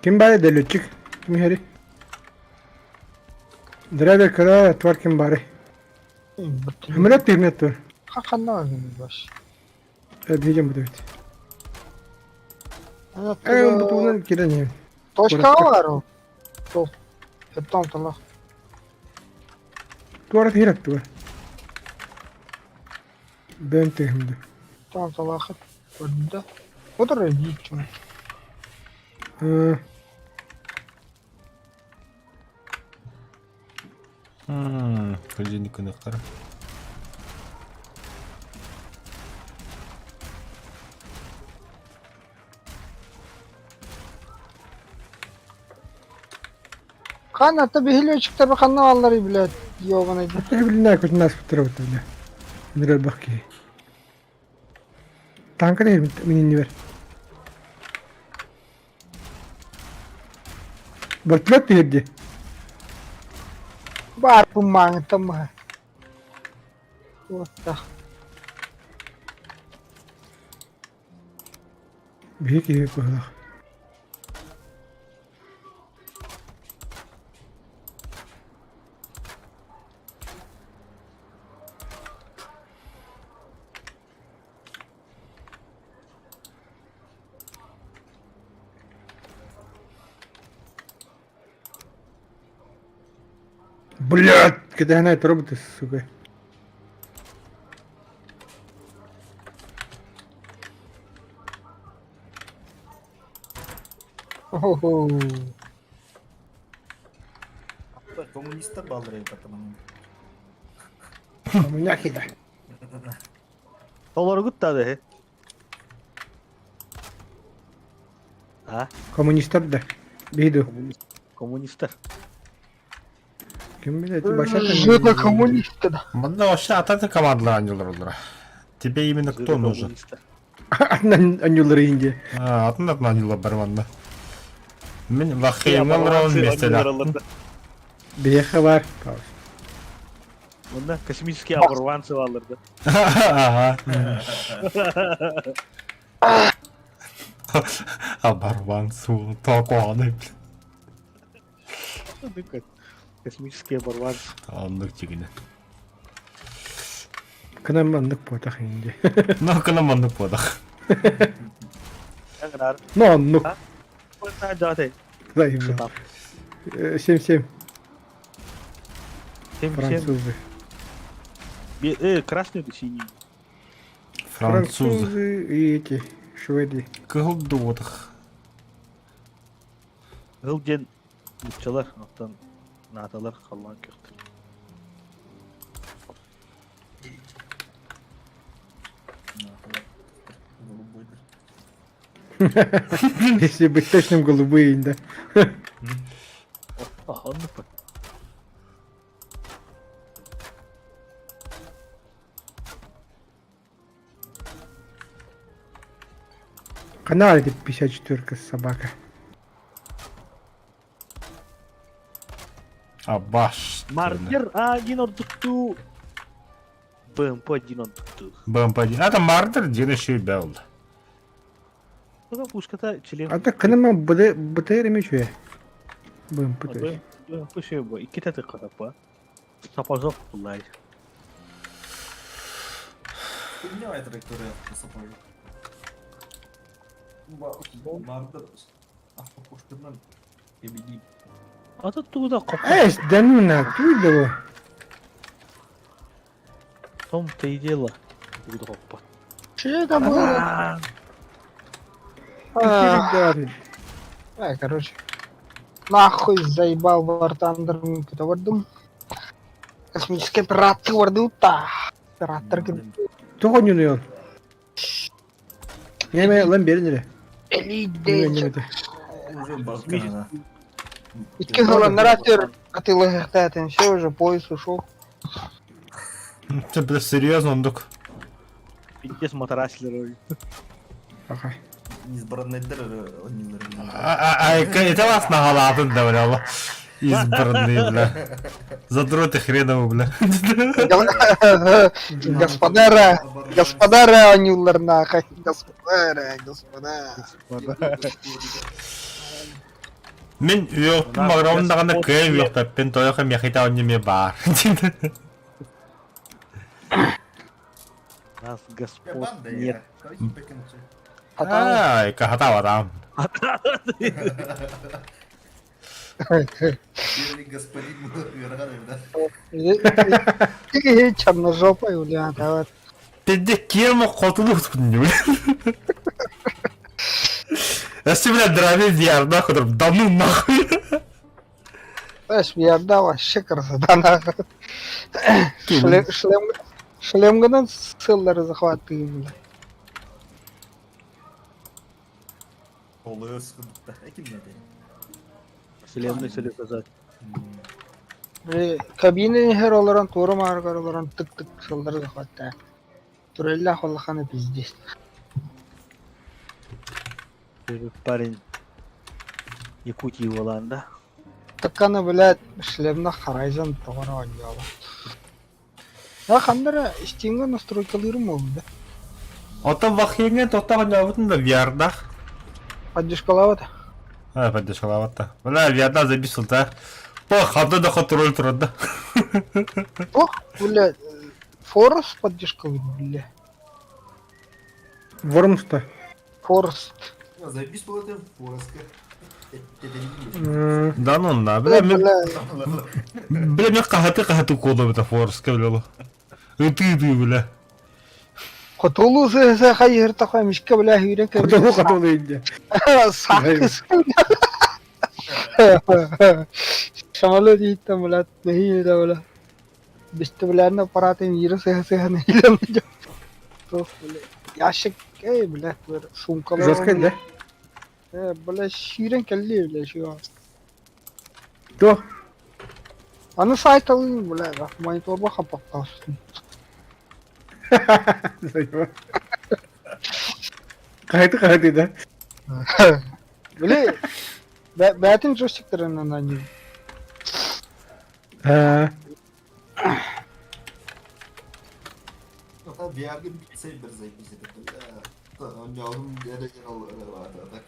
Kim bari de lütçük? Kim heri? Driver kara atvar kim bari? Hımrat pigment var. Хакана баш. Diyeceğim bu da bit. Ana Bu tuğunun kireni. точка var o. Top. Hepten tala. Tuvaret hirak tuvar. Ben tehimde. Tam tala hep. Orada. O da rejik. Холодильник коннектора. Хана tabi hilyoçukta bir kanalları bile yoğunaydı. Я блин, на какой нас фотографировать бля. Мирал бахки. Танка değil mi? Mini ver. Bartlot değildi. Var bu mangıtım ha. Otta. Büyük iyi koyalım. Блядь, когда она это роботы, сука. Ого. Коммунистер балдырый потому. Нахер да. Доллар гutta da he. Ha? Komünistler de. Biydu. Komünistler. Kim bilir, başa Жена коммунистка да. Бында вообще ататы командалар анилар олар. Тебе именно кто нужен? Komünistler. Анюлары инди. Атын анилар бар манда. Мен лахеймалар он mesela. Беха var. Bunda kosmический оборванцы alırdı. Ага. Оборванцу, толкуаны. Космический оборванцы. Анlık çekini. Kınam anlık potak indi. Ну, кынам анlık подах. Ne kadar? No anlık. Bu ne zaten? Zayıf. Şutan. 7-7. Hem Французы. красный да синий. Французы. Французы и эти. Шведы. Кылдуотах. Gılgen mutçalar noktan natalar kalan köktür. Голубой. Если быть точным, голубые инда. Ah anlık bak. Канал эти 54 собака. Абаш. Marder один он tuttu. БМП один он tuttu. БМП-1. Это Мардер, один еще и Белл. Bu da puşkata член. А так кынама БТР мечу я. Будем пытать. Bu şey bu. İki tane kadar bu. Sapazok bunlar. Хуйня траектория по сапогу. Vardır. Автопушкадан победим. Adı tuğda kopar. Эй, да ну на, туй да во. Том-то и дело. Tuğda kopar. Че это было? Короче. Нахуй заебал вартандер kita вардым. Космический оператор вардута. Оператор Тоқ не он. Неме lan beri nere? элиде. Уже бабка. Итки голландер атылы хтатен. Все уже поезд ушел. Це буде серйозно, ондук. Пиздец мотораслер. Ага. Избранныйдер ойнилар. Это вас нагаладын да, бля, алла. Избранный, бля. Задроты хреновы, бля. Господара анюлар нахай. Господа. Мен үйөктүн баграуындаганда кайым жок да, мен тоёка мехита онеме бар. Нас господ нет. Ай, кахата вадам. Первый господин Муравьев, да? Черножопый, бля, давай. Тедде кирмо котулуктун, бля. Если, бля, драми VR, нахуй, да ну нахуй. Знаешь, я вообще красота, нахуй. Шлем гынан сыллары захватываем, бля. Oluyor sıkıntı. Ekim ne diyeyim? Вселенной söyle сказать. Кабины хер оларан туры маргар оларан тык-тык сыллары захватты. Турелля холлаханы пиздец. Парень Якутии olan да. Таканы, блядь, шлемна харайзан тоғара ойналы. Я қандары істеңгі настройкалырым олды, да? Ото вахенге тоқтаған жабытын да VR-да. Поддержкалавады. Поддержалаватта. Бля, VR-да записывал, да. По хабда да контроль турат, да. О, блядь, Форест поддержкалывает, бля. Вормста. Форест. Запись была это Фореска. Это не Да ну да, бля, мен Бля, мен қахаты колы бета форске, бля. Үті, бля. Котулу зэ хайыр тақай мишке, бля, хүйрен Катылы катылы инде. Сақыз. Шамалы дейті, бля, нехи да, бля. Бісті, бля, на аппаратын ері сэ нехилен, бля. Тоф, бля. Яшек, бля, сумкалар. Жесткай, да? Бля, шүйрен келді, бля, şu an. Тоқ. Аны сайт алын, бля, мониторға қапақ қалсын. Қайты, да? Бля, бәтін джойстиктерінен они. bir yargı bitse bir zayıf он yavrum yere tak.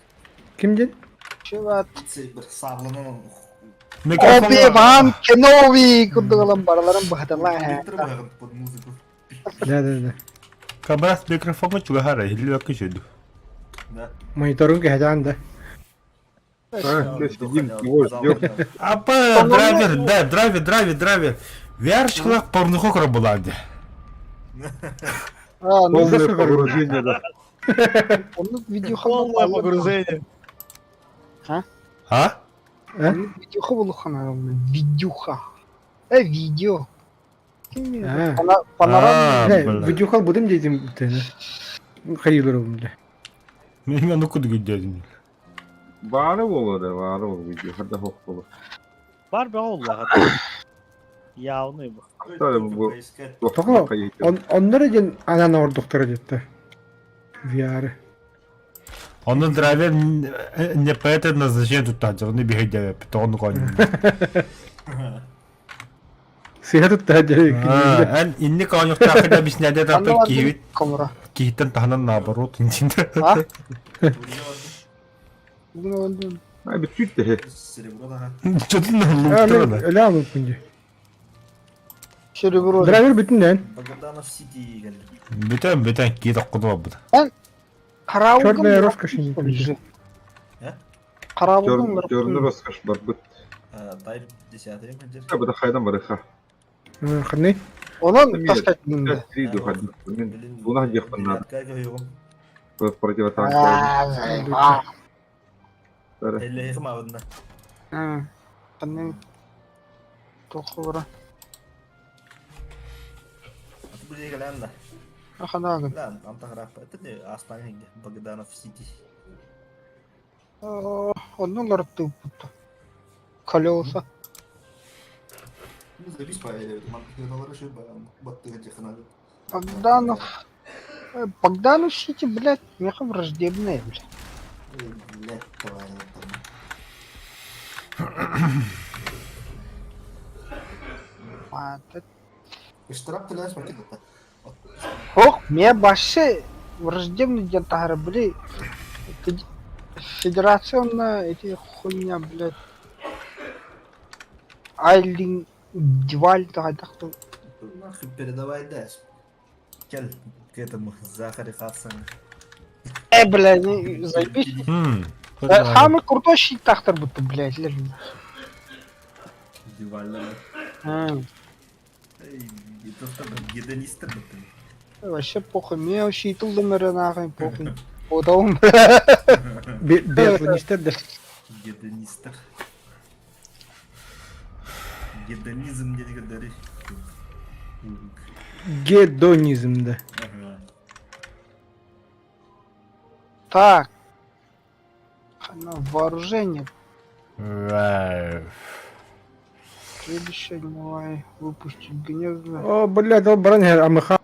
Kimdin? Şu var. Bitse bir sarlanan. Obi-Wan Kenobi kudugalan baraların bahadalar ha. Bitirmeyin под музыку. Да. Кабрас микрофонга чуга хара, хилли вакы шеду. Да. Мониторun кehdan da. Все сидим, его ждем. Апа, драйвер. VR шкалак порнухок работает. Полное погружение, да. Onun video Полное погружение. А? Videoha bulukana. Videoha. Video. Панорама. Видеохал будем dedim bir tane. Hayırlı olsun de. Мен ну куды гиддедим. Бары болу да, бары болу видео. Хада хок болу. Var be Allah. Yağını bu. Tabii bu. Тоқ, onlara gen anana orduqtara жетті. VR. Он драйвер не по это назначение тут таджа, он не бегает, он гонит. Сыйатыт да дерек. Эн инне конюхта хада объяснять там только кивит. Камера. Кихтен таханан наоборот. Ay bir tweet de. Серебро да. Что-то на Öyle, луктора, да? öyle alın şimdi. Şöyle bir oldu. Driver bütün lan. Богданов Сити geldi. Бүтән киді құдуа бұда. Черная роскошь не Bizi. He? Karabuldan Görünür roskаш бар. Быт. Тайр 10-й geldi. Ya bu da haydan var ha. Қандай? Onun taşkatında. Три духа. Бuna yakın надо. Как его? Противотанковый. Элли хма бunda. Hı. Kannem. Tokura. Bu şey gelen de. Аханаган. Lan Антахрап. Это не Астана Богданов Сити. Onun larıttı bu. Колеса. Ну, завис поедет. Манты доллары шиб, батты этих надо. Богданов. Богданов Сити, блядь, меха враждебная, блядь. Блядь, давай там. Маты. Штраф ты ляжешь, макет это. Ох, мне баши враждебный дентагры, блядь. Федерационная эти хуйня, блядь. Айлин Диваль, да, кто. Нахуй передавай дальше. Кель к этому Захаре Хасан. Блядь, заебись. Хамы крутой щит тахтар будто, блядь, лежит. Дивально. Это что, гедонистр, Вообще похуй, мне вообще и тут замеры нахуй, похуй. Потом, Биатлонистер de. Гедонистр. Гедонизм не говори. Гедонизм de. Ага. так. Вооружение. Следующее, давай, выпустить гнезда. О, блядь, ол бронер, амыха.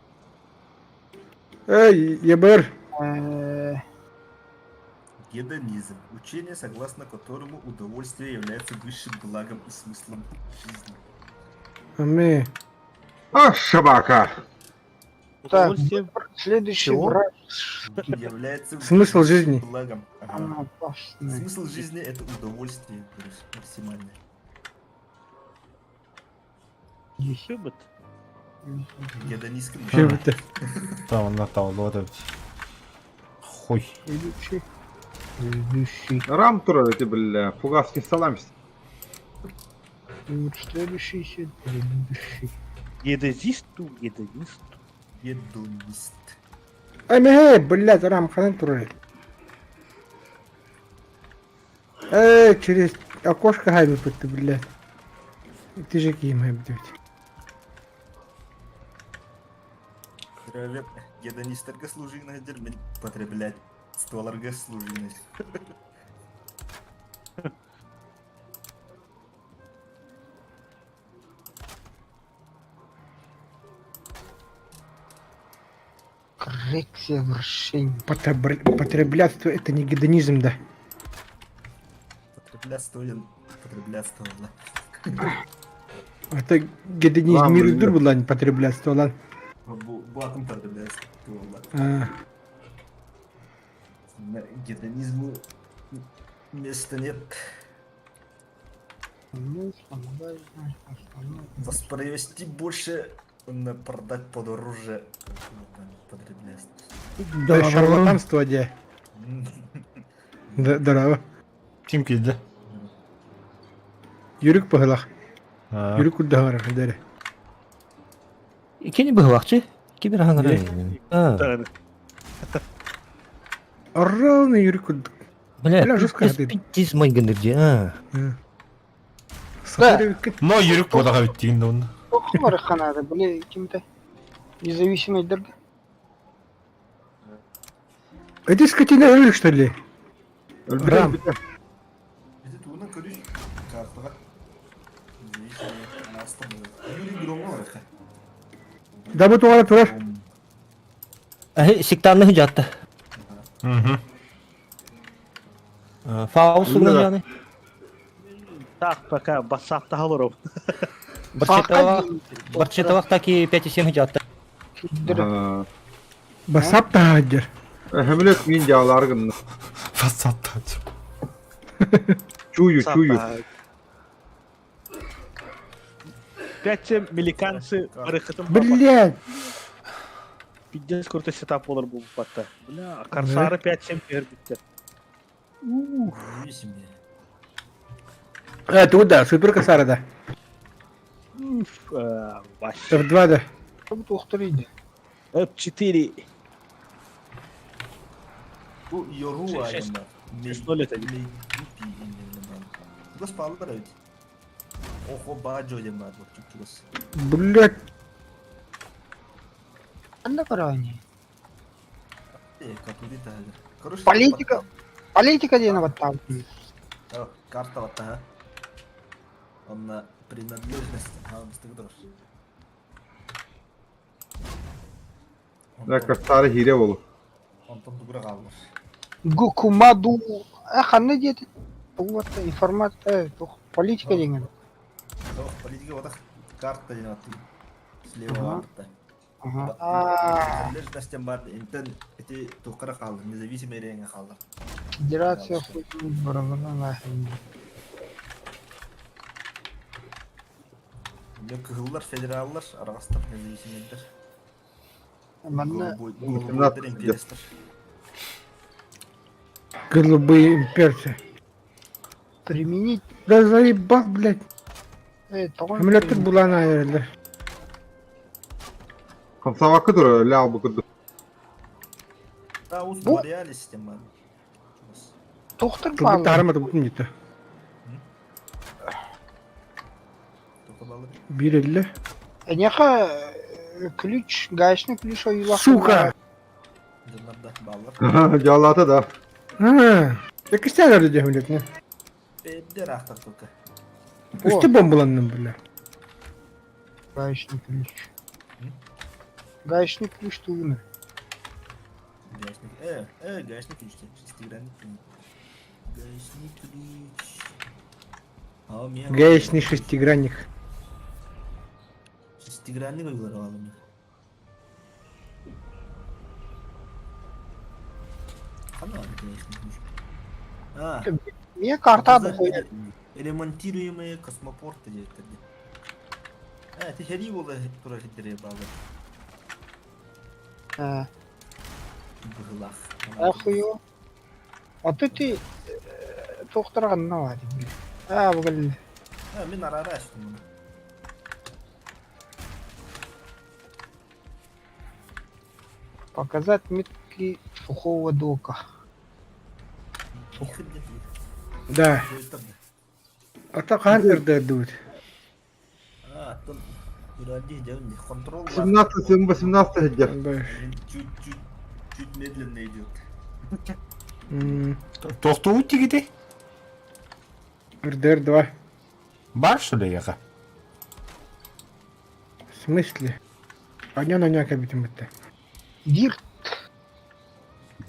Эй, ебер. Гедонизм. Учение, согласно которому удовольствие является высшим благом и смыслом жизни. Ами. А, собака. Так, Удовольствие. следующий Чего? враг. Является Смысл высшим жизни. Благом. Ага. Она опасная. Смысл жизни это удовольствие, короче, максимальное. Шибет. Гедонистское Şey bitti. Там на там, вот это. Хуй. Следующий. Следующий. Рам тура эти, бля, фугасский салам. Вот следующий. Следующий. Гедезисту, гедезисту. Гедонист. Ами, блядь, рам ханан туры. Эй, через окошко хайби пытты, блядь. Ты же кем хайби делать? Королев гедонистерге служийный дермен потреблять стволарга служийный. Коррекция вращения. Потреблятство это не гедонизм, да. Потреблятство, да. Это гедонизм Ладно, мир блядь. дур было, не потреблятство, ладно. Буатом потреблятство, да. А, Гедонизму места нет. Воспроизвести больше, продать под оружие. Потреблятство. да, шарлатанство, где? Да, здорово. Ким киді? Юрик погылах. Юрик куддагара, да. Икени быгылакчы? Кибер хангара. Ровно Юрик куд. Бля, Бля, жестко пиздец, ходит. пиздец, мой гандырди, Сахаревик. Но юрик бодаға биттеген оны. Охмар ханада, бля, каким-то независимый дорога. Эти скотина Юрик, что ли? Рам. Это туна көрүш картага. Юрий Громовых. Да bu tuvalet var. Ахи, сектанны хыжатты. Мгм. Фаусу Да. гыжаны. Так, пока басатта халыров. Барчетовак таки 5,7 хыжатты. Basap da hacer. Hemlet min yağlar gınlı. Фасадта. Чую, чую. Сапа. 5-7 меликанцы барыхытын Блядь. Пиздец крутой сетап olur bu patta. Бля, Корсары 5-7 битті. Независимые. Тут да, супер косара, да. Вообще. F2, да. Что тухтыр иди. F4. Bu yoru var Şey, ama. şöyle tabii. Gos pahalı da evet. Охо баджо дем var bak çok gos. Блядь. Anda karani. Катури да. Короче. Политика дена вот там. Карта вот та. Он принадлежность. Стыгдыр. Ne kadar hile olur. Ondan dugura kalmış. Гукумаду. Ханна деді. Вот информация. Политика деген. Жоқ, политика вот карта ден аты. Слева Ага. артта. Ага. Принадлежность бар. Интен эти тукара қалды. Независимый рейнге қалды. Федерация бұрығына Кыгыллар, федераллар, арастар, независимыйдер. Манна Голубойдер, империестер. Голубые имперцы. применить. Да заебал, блядь. Эмулятор Тоғын булана ayırıldı. Kamsa dur, la bu kudu. Да, уз Bu- реале система. тоқтыр Тут балы. тарamadı bu neydi? Только баллы. 1.50. Неха ключ, гаечный ключ ойла. Сука! Жанарда баллар. Callata da. Ha. Yakış tane öyle devlet ne? Бедер ахтар только. Üstü bombalandım böyle. Гаечный ключ. Гаечный ключ тугны. Гаечник. Гаечник ключ. Шестигранник ключ. Гаечник ключ. А у меня... Гаечный шестигранник. Шестигранник уйгулар алым. Қана гаечник ключ. Мне карта бұқойды. Ремонтируемые космопорты директорды. Техери болы тура хиттері балы. Бұғылақ. Ахуё. А ты тоқтырғанына var. Бұғыл. Мен арара аштым мұны. Показать метки сухого дока. Да. Ata kandırdı dude. Там вроде идем, контрол. 17-18 hediye. Чуть медленно идет. Тоқтауы тегеде? RDR 2. Бар что ли яға? В смысле? Аня кабитим это. Вир.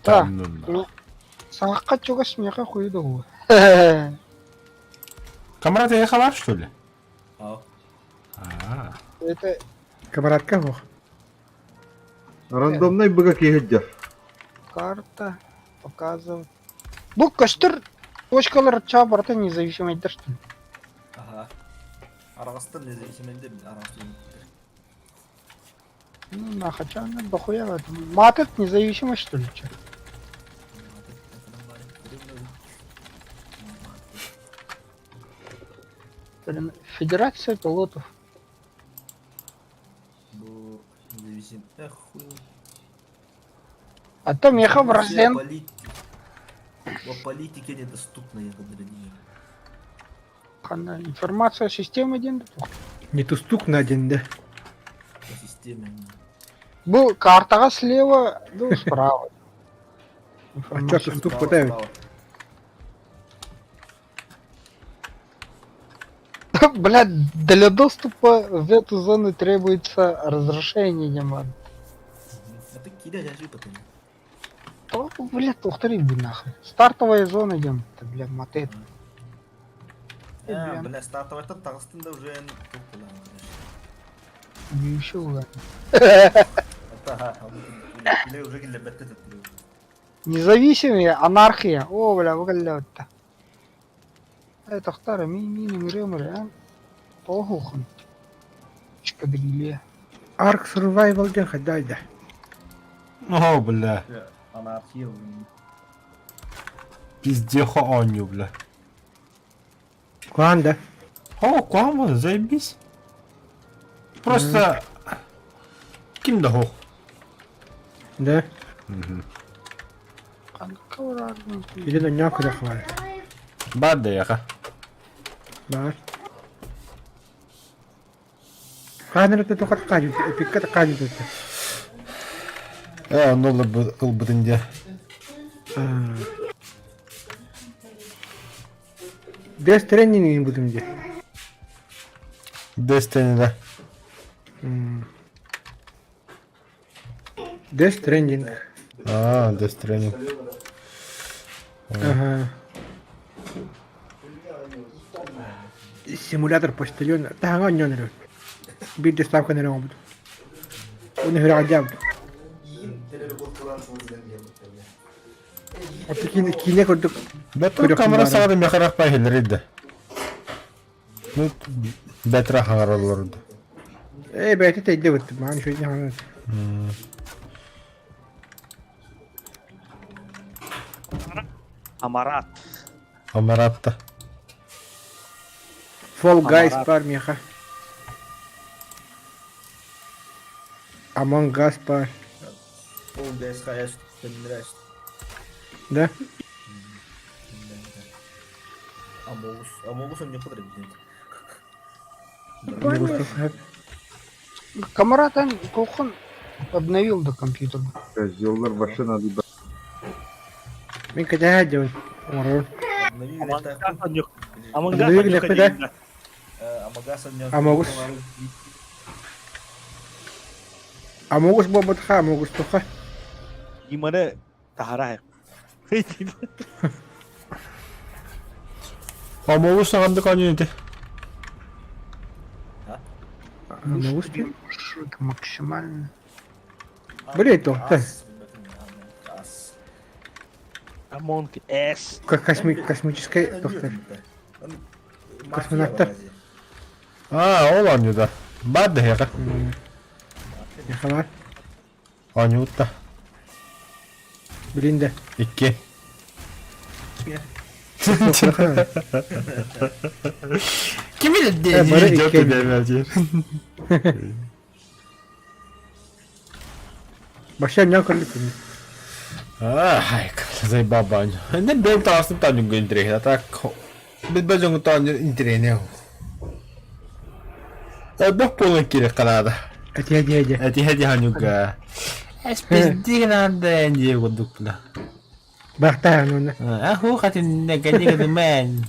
Да. Таннунна. Сағаққа чоға смеха қойды ғой. Камерада яға бар что ли? Ау. Это Камарадка ho. Рандомный быга hediye. карта показывает. Бұл көстір точкалар ча барда независимый айдар что ли? Ага. Арағастан независимінде арағастан. Ну, нахача, дохуя в этом. Матет независимый что ли? Чё? Федерация пилотов. Бұл независим. Хуй. А то меха вражден. По политике недоступно, я говорю. Информация системы один. Не ту стук на один, да. По системе. Бұл картаға слева, был справа. А чё ты стук хватает? Блядь, для доступа в эту зону требуется разрешение, не надо. Это кида я жив потом. То, блядь, повтори, блин, нахуй. Стартовая зона идем, блядь, мотет. Бля, стартовый там Тағыстанда уже Еще угодно. Или уже келебетте тетті. Независимые, анархия. О, бля, выглядит. تختار مين مريم طوهوخن شكدريليه Ark Survival دي خداي ده. О, бля. Анархия. Пиздеха Аню, бля. كوان ده. О, Куама, заебись. Просто... Ким да хо. ده. كان كورا يجي ده نياكو ده خوال. Бад да яха. بعد. قادر تتوقع قاعد بيكت قاعد ده. Ну ылбытынде. Death Stranding будем делать. Destiny, да. Death Stranding. Destiny. Ага. Симулятор почтальона. Да, он не нравится. Бит доставка на работу. Он играл дяб. Вот такие кине курдук. Да тут камера сағады меқарақ па келер еді. Ну, бәтірақ аңғаралар еді. бәйті тәйді өтті. Маған шөйден аңғарады. Амарат. Амаратта. Fall Guys Амарат. бар меха. Among Us бар. Ол дайс хаяш. Мне нравится. Да? Амогус он не подряд. Камаратан Кохан обновил до компьютера. Козёллар вообще надо ебать. Мен кәдә җәү. Орын. Амангас Амангас не педа. Амогус. Амогус бобатха, Амогус тоха. Gimana tahara ya? Амогус сағанды қаню еді. Амогус пен. Максимально. Блин, то. Among S. Космическая доктор. Космонавтар. Ол Аню, да. Бад да яға. Яхалар. Аню ұтта. Блин да. Икке. Кім біледі? бары Жоқ икке. деп Баша не карлык. Ай, заебаба Аню. Не бел тағасын Аню гөндрек. А так... Біз біз оңы Аню интеренеу. Бөх болын керек қанады. Әти. Әти Анюга. Әспезді ғанады әнде ғудық бұла. Бақта ануна. Аху қатын нәгәнегі мен.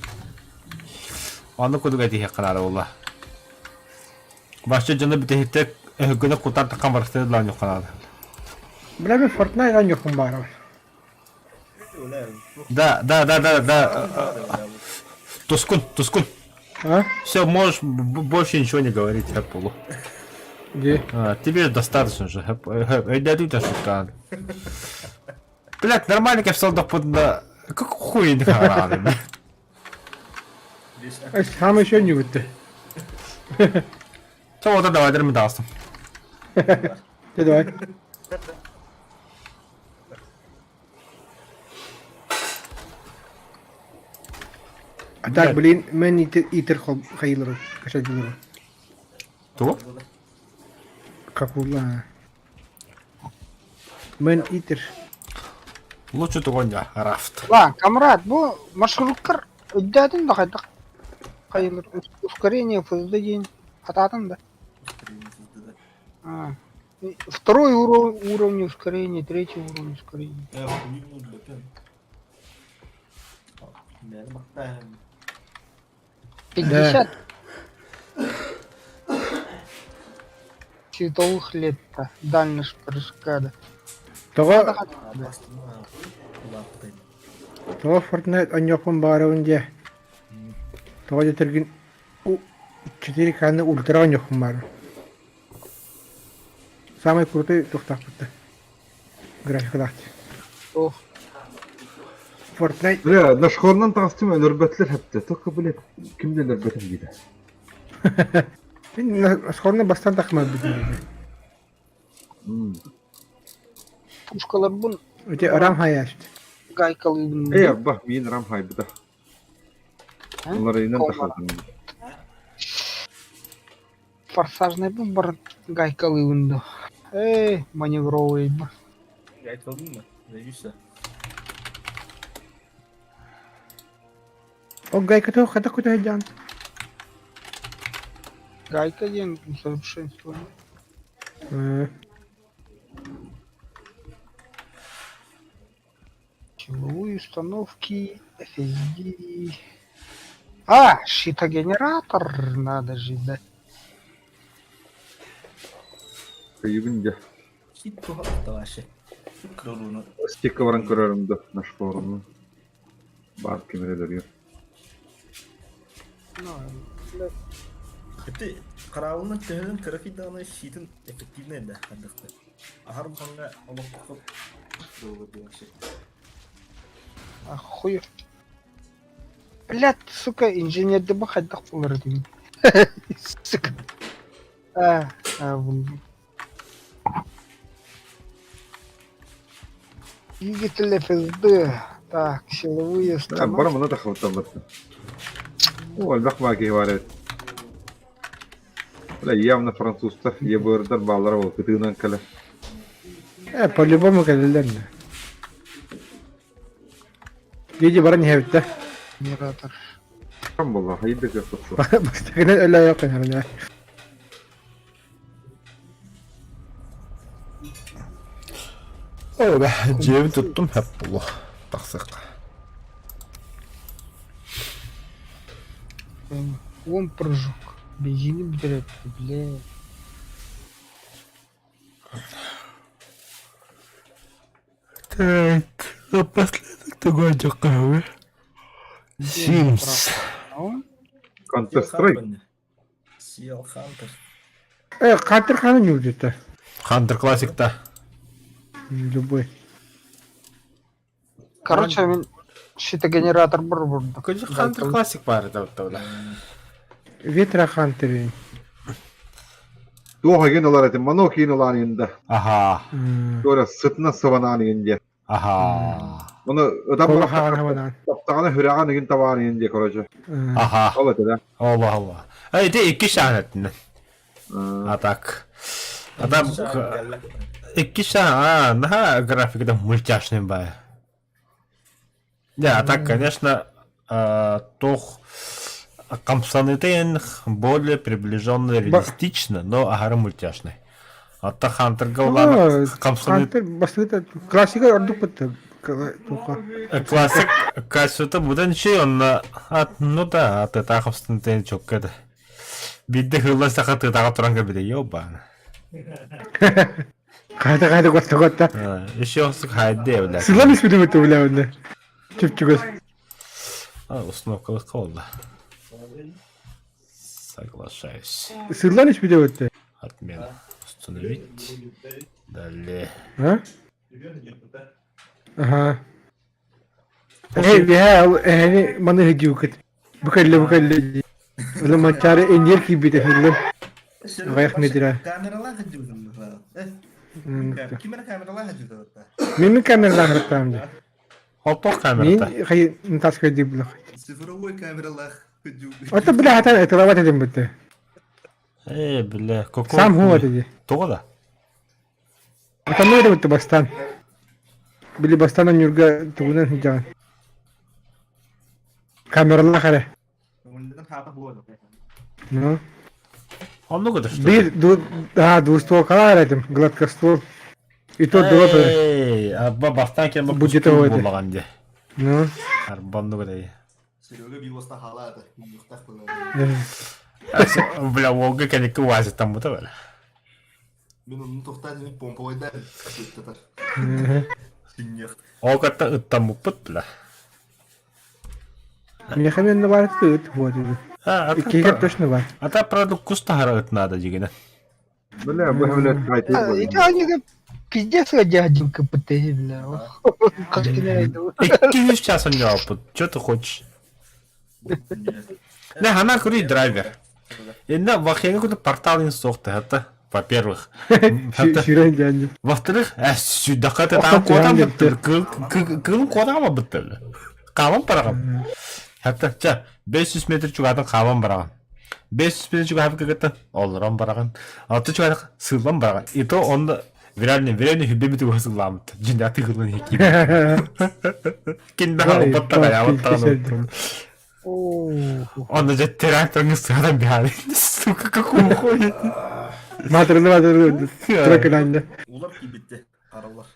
Аны көдік әти қанады ола. Башчы жаны бітехеттек күні құтар таққан барыстайды Аню қанады. Бля мен Fortnite ан жоқым бар. Да. Тускун. А? Все, можешь больше ничего не говорить, Хэппулу. Где? Тебе достаточно же. Дадут шутка. Блять, нормально, как солдат под... Как хуй не харады, блядь. Сам еще не выйти. Что вот это давай, дермидастом. Ты давай. А так, блин, мен итер хайылыр. Каша дилер. Кто? Как ула. Мен итер. Лучше того не, рафт. Ла, камрад, бу маршруткар өддәден да кайдак. Кайылыр. Ускорение фызды дейін. Хататын да. Второй уровень ускорения, третий уровень ускорения. Да. 50 световых лет-то. Дальность прыжка, да. Того Fortnite ан жоқым бар önce. Того жетерген 4К ультра ан жоқым бар. Самый крутой тоқтақ бітті. Графика лахти. Ох, Fortnite. Бля, нашхорнан тағыстым өлірбәтлер хәпті. Только, блядь, кімден өлірбәтім дейді. Мен скорына бастан тақмады бітін. Пушкалар бун Өте арам хаяшты. гайкалы бун. Бах, мен рам хайбыда. Олар инен тақалдым. Форсажный бун бар гайкалы бун. Маневровый бун. Айтылдың мı? Ne güzel. О, гайка то хата куда жан. Гайка ден совершенство. Силовые установки, FSD. Щитогенератор надо же, да. Кайыбынca. Hiç tuhaf da var şey. Şu kralını. Стекка варан көрерімді нашхорнан. Барып кемере дөрüyor. Hepti kralının tönünün grafik dağına şiitin efektifine de haddakta. Ahar bu konuda olukluq doğru diyor şey. Охуеть. Блядь, сука, инженерді ба қайдақ болар деймін. Сука. Бұл. Двигатель FSD. Так, силовые установки. Бара мұны тақылттан бітті. Өлбәқ маки бар еді. Бля, явно француздар, ебірдер балары ол күтігінен кәлі. По-любому кәлелерді. Деди бара не хәбітті. Генератор. Кам болды, хайды көпсі. Бастағынан өлі аяқ қайнарына. Öyle cebi tuttum hep bulu. Baksak. Вон прыжок. Бензины берет, блядь. Так, напоследок такой какой. Sims. Counter-Strike. Seal Hunter. Кантер қаны не өтеді? Хантер классикта. Любой. Короче, мен щитогенератор бар burada. Какой же Хантер классик бар это вот тогда. Ветра Хантер. Туға ген олар әтім, ману кейін олар енді. Ага. Көре сытына сыванан енді. Ага. Оны ödem Kola bırak xağın havadan. taptağını hürağın egin tabağını indi koracı. Ага. Ola dedi. Allah Allah. Ey de iki şahane. Атак. Адам iki шага, на графике мультяшный бай. Да, а так, конечно, тох компсонитен более приближенно реалистично, но агар мультяшный. А та Хантер Гаулана компсонит. Хантер басыта классика ордук бітті. Классик качеството будет şey он ну да, ты так компсонитен çok kötü. Bir de hırla sakatı dağa turan gibi yok bana. Қайда қотта. Еще olsun haydi evler. Сырлан испиді өтті біле өнді. Чүп-чүгіз. Установка oldu. Соглашаюсь. Сырлан испиді өтті. Отмена. Установить. Далее. Ага. Маны хеджу кет. Букалли. Ола мачары энергии биде сырлан. Ағаяқ медира. Kameralar hıcıldın mı falan? Kimine kameralar hıcıldı hatta? Менің камералар қырттамды. Otok Мен kamerada. қай таскай деп білі. Sıfırovой kameralar hıcıldı. Ота білі хатан эталават едім бітті. Бля, какой... Сам хуа деді. Тода? Атамы едім бітті бастан. Білі бастанан юрга туғынан хиджаған. Камералар қары. Ondan hata bu oldu. Ну. Он много что Bir, двуствол қалар едім, гладкоствол. И то два бір. Эй, абба бастан кен бу Budjeti пусту oydu. болған де. Ну. Арбанды кадай. Серега bir olsa haladı. Muhtar falan. Бля, Волга кенеки уазит там бұта бәлі. Ben onu toxtadığını pompalaydı. Sıktılar. Sinyak. Ол катта ыттан бұппыт бля. Меха мен бар тұт, вот это. Кейгер точно бар. Ата продукт кустахара ытнады дегені. Бля, bu hület kaytı. İtalya Пиздец, я дядю КПТ, бля. Как ты найду? 200 час он не опыт. Что ты хочешь? Не, она курит драйвер. И на вахенге куда портал инструкта, это во-первых. Ширен дядю. Во-вторых, сюда ты там кодам бітті. Кылым кодам бітті. Қамын бараған. Хәтта, 500 метр чугадың қамын бараған. 500 метр чугадың көгетті, олыран бараған. 600 чугадың сылан бараған. И то онда веральный хүббеметі көсіламды. Жинаты қылын екен. Кенді албаттан аябаттан. Онда жет теракторын сырадан бәрі. Сука, какой уходит. Матырды. Трекананды. Улар ки битти. Каралар.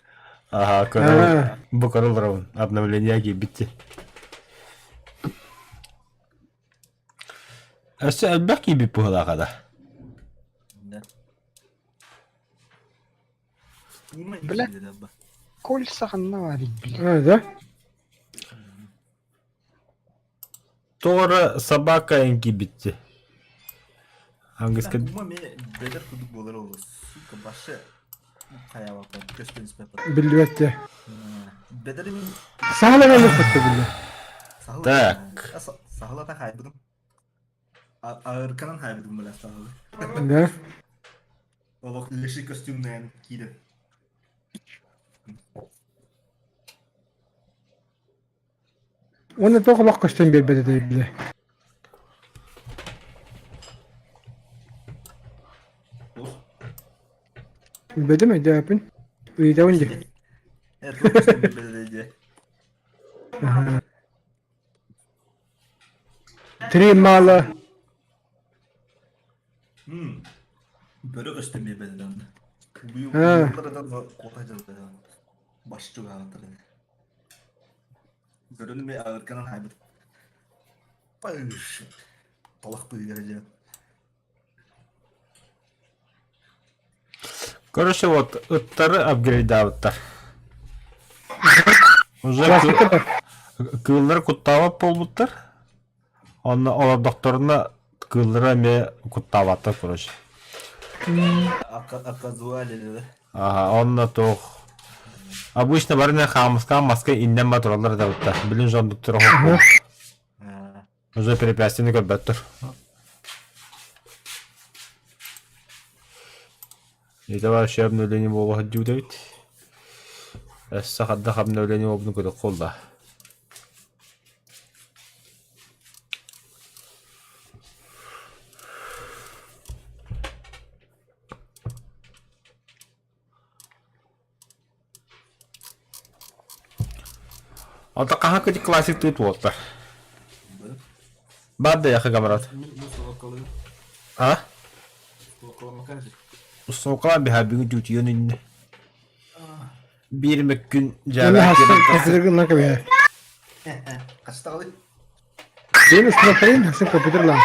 Ага, корол. Бұл корол рауын. Обновление ки битти. Әсі әлбәк ки бит бұғылағада. Бля. Коль сағанна варить, бля. Да? Тоғыры собака енки битти. Аңғызға... Ума мен бедер күдік болар олы. Сука, башы. Қая бапа, көстен спепар. Білдіветті. Бедер мен... Сағылаған өтті білді. Так. Сағылата хайбыдым. Ağırkanın haybıdım böyle sağlı. Да? Олық леші костюмнен киді. Оны тоқылақ көштен бербеді де білді. Bilmedi mi? Dövpün. Uyuda önce. Evet, bu kostüm belirleyici. Trimalı. Böyle kostüm belirlendi. Bu Ha. yıllara da kotacağız. Başı çok ağırdır. Görünüm ve ağırkanın haybıdı. Payış. Talak bu derece. Короче, вот, ыттары апгрейдауыттар. Уже кыллар куттават болбуттар. Онна олар докторына кыллара ме куттаваттар, короче. Оказуали dedi. Ага, онна тох. Обычно барына хамыска маска иннен матуралар да утта. Билин жондуктары хок. Уже препятствияны көрбөттөр. Это вообще обновление было отдюдать. Сахадда обновление обнукада колда. Ата каха кыди классик тут вот. Бадда яха камерат. А? Sokağa bir haberi tutuyor önünde. Bir mekgün Onu cevap hasıl ne kadar? Kaçta kalıyor? Benim sınıfayım hasıl kapıdır lan.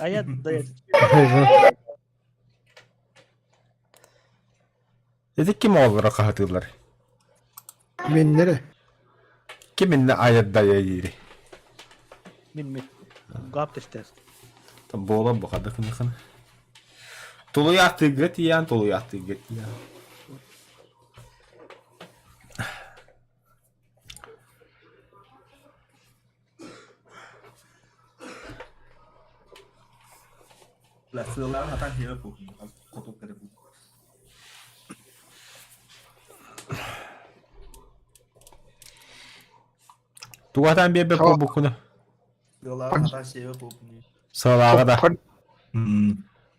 Ayak dayat. Dedik kim olarak kahatırlar? Ben nere? Kiminle ayet dayayırı? Min. Gap tester. Tam boğulan bu kadar kınıkını. Tulu yaktı gıt yiyen, tulu yaktı gıt yiyen. Là sığlar hatan hiyo bu. Koltukları bu. Tuğatan bir bu bukunu. Sığlar hatan hiyo bu. Sağlığa da.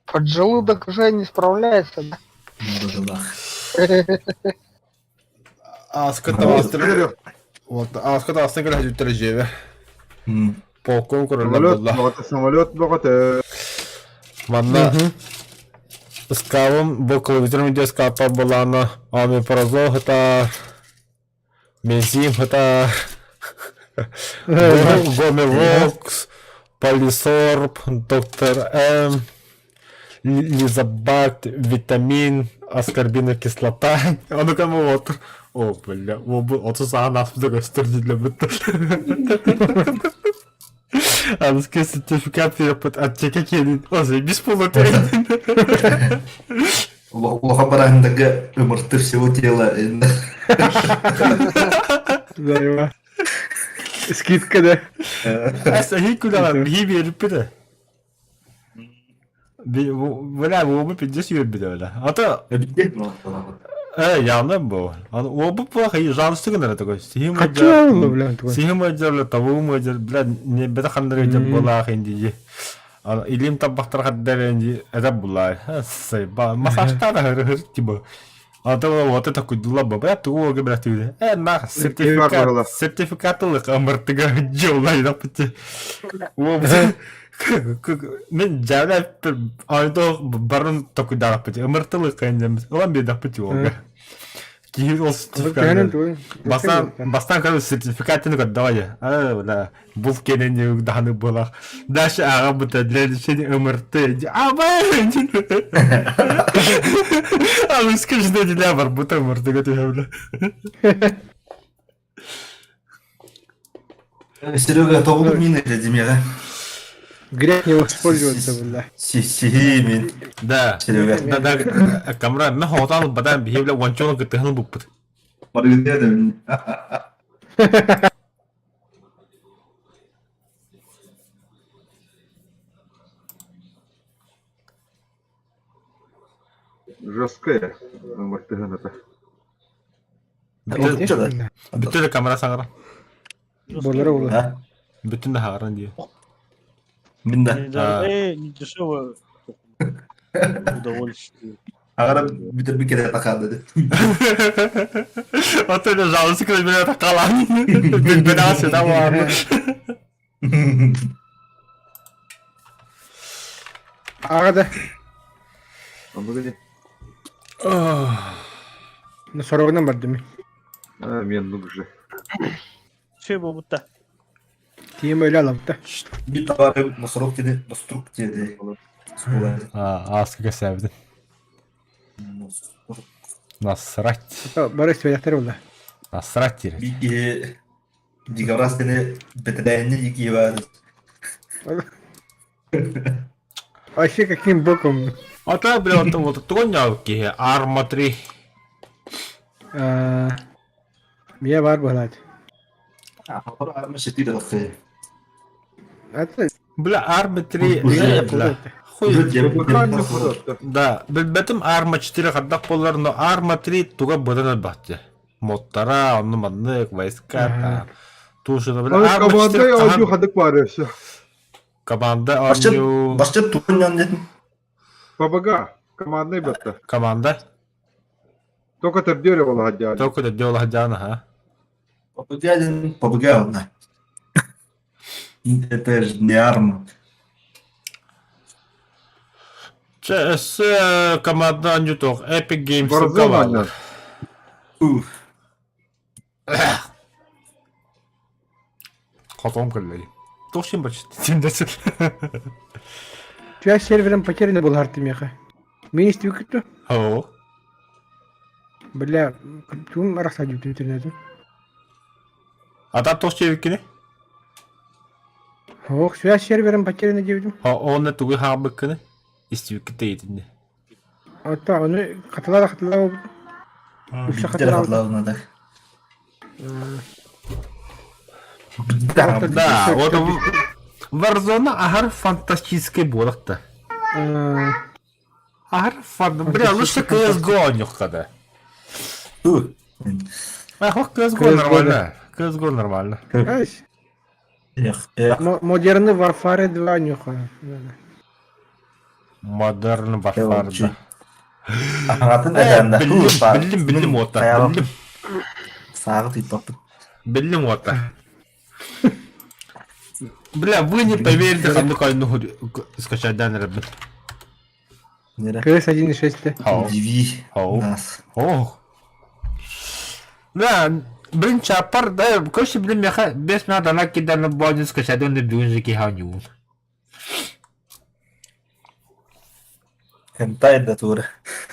Поджелудок уже не справляется, да? Аската астыры. Вот, аската астыры град жүттері жеве. Полкон көрілі болды. Самолет, бағыты. Манна. Скавым бұл клавизорым иде скапа боланы. Амипрозол хыта. Мензим хыта. Гомевокс. Полисорб. Доктор М. Лизабакт, витамин, аскорбиновая кислота. А ну кому вот. О, бля, вот саған асымды көстірділі бұтты. Аныске сертификат беріп бұт, атчеке келін. Озе, бес пол өтейін. Улаха барандага ымыртыр всего тела. Здорово. Скидка, да? Сахи куда бихи веріп беді. Бля, обы 50 юр беді öyle. Ата, яғынан бұл. Обы бұл хай жаныстығын такой. Қача олы, бля, такой. Сихим өдерлі, табуым өдерлі, бля, не беді қандыр өдер болақ енді. Илим табақтар қаддар енді әдәп бұлай. Масаштар хыр типа. Ата вот такой дулаба, бля, туғы бля түйді. На, сертификатылық ымыртыға жолай да пүтті. Мен жавлай бір айда барын такой дағып пүтті. Ымыртылық қайындамыз. Олан бе дағып пүтті оға. Кейін ол сертификат. Бастан қару сертификатын қаддавай. Бұл кенен дағаны болақ. Дашы аға бұта діләдішені ымырты. Абай! Ал скажи, диля бар бұта ымырты көті әулі. Серега, тобыл мины демеға. Грех не воспользоваться, бля. Сихимин. Да. Серега. Да, камера, мен хоғытаны бадан бейбілі уанчоны күттіғыны бұппыд. Маргидедім. Жесткая мартыгана-то. Бүтті де камера саңыра. Болары олы. Бүтін де хағырын дейі. Минда. Не дешево. Удовольствие. Ағара бүтір бір кеде тақады. Отойда жалысы кілі бені тақалан. Бені асыда барды. Ағада. Амбыгыне. Сорогынан бар деме. Мен нужны. Şey bu mutta. Тием öyle alıp da. Bir tavары насырок деді, наструк деді. Аскыға сәбді. Насрать. Барış söyletir oldu. Насрать дері. Bir дигаврас дені бітірәйінні екі var. Вообще каким боком? Ата, бля, вот тоняв ки, Arma 3. Мия var bu halde. Апапар арма шетир дақы. Это Бля, Arma 3, бля. Да, бәтім Arma 4 қаддақ болар, но Arma 3 туға бұдан әлбәтті. Моттара, оны маңдық, вайска, тушыны, бля, Arma 4 Аудио хадык бар еще. команда, аудио... Башча туғын дедім. ПБГ. Командный бетта. Команда? Только ты дерево лагодяли. Только да дела хадяна, ха? Побыгай одна. Это же не арма. CS команда Ньюток, Epic Games Warzone. Қатом кіллей. Тоқшын бачы, тендесіл. Часть сервером потеряны был Артемеха. Министр выкруту. О. Бля, тум рассадил в интернете. Ата тоқшы евіккені? Ох, связь сервером потеряны девдим. Оны туғы хабықкені? Истивіккі дейдінде. Ата, оны қатыла oldu. Üçte Bitter hatlarına da. Да, вот Warzone ахар фантастический болықты. Ахар бля, лучше CSGO нюхкада. Ах, CSGO нормально. CSGO нормально. Модерны Warfare 2 нюха. Modern Warfare 2. Anlatın neden de. Bildim otta. Bildim. Sağı tıypaptım. Bildim otta. Бля, вы не поверите, какой ну скачать данный ребят. КС 1.6. Удиви нас. О. Да, блин, чапар, да, короче, блин, мяха, без надо на кида на бодин скачать, он не бюджет киханю. Хентай да тура.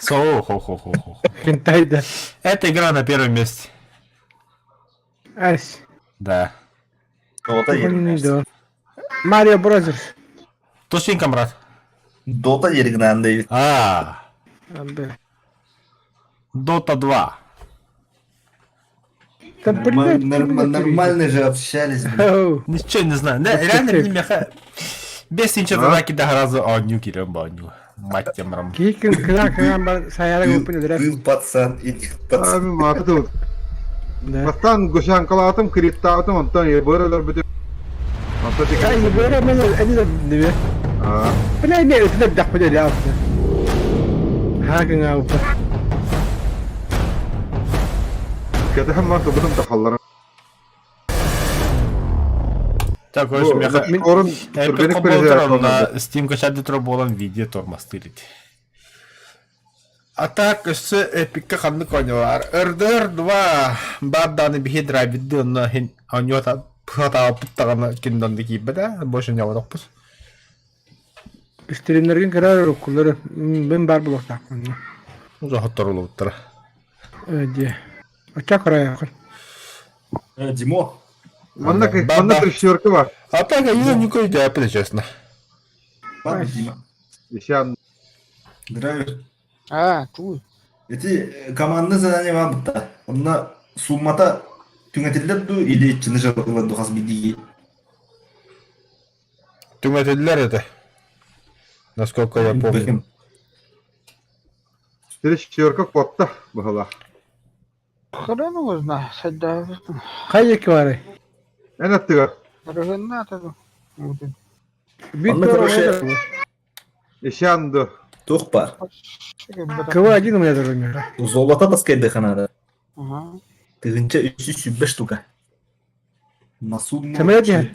Хо-хо-хо-хо. Хентай, да. Эта игра на первом месте. Ась. Да. Дота yerine. Mario Brothers. Тушин, камрад. Дота yerine Дэвид. А. Dota 2. Там Нормально же общались, блядь. Оу. Ничего не знаю. Да, реально, блин, мяха. Без ничего знаки да разу оню кирем баню. Мать темрам. Кикин кыла бар саяра көпүн өдөрөп. Был пацан, и пацан. Abi mata tut. Да. Bastan guşan kalatım kriptavtım ondan yebörler bütün. Ondan dik. Кай бөөрө мен эди дебе. Aa. Бля не өтүп дакпы деле апты. Хагын апты. Kedi hem var tutum tahallarım. Так, короче, мяха. Orun Эпик türbenik контрол на перезаряд. Steam качады туру болан видео тормастырыды. А так, өсі эпикке қанды көне бар. Үрдір 2 барданы бихе драйвиді оны хен аньота пұхата пұттағаны кендонды кейбі да, бошын явадық біз. Стримдерген кырар окулары мен бар булак тапкан. Жоғыттар олы бұттыра. Öde. Açak oraya yakın. Димо. Bunda krişörkü var. А так, я не койду, я пыта, честно. Ладно, Дима. İşan. Драйвер. Чуй. Эти командный задание var burada. Onunla summata tünetildi du или içini жалгала духас бидиги. Түмәтелдер это. Насколько я помню. Bakın. Krişörkü kotta bıhıla. Хрен его знает. Садда. Kayık var. En attığı. Рыгына таду. Bir Onunla doğru proje- var. İşandı. Тух бар. Кого один у меня даже умер. Золото таскайды ханада. Ага. Тыгынча 305 штука. На сумму Самолет нет?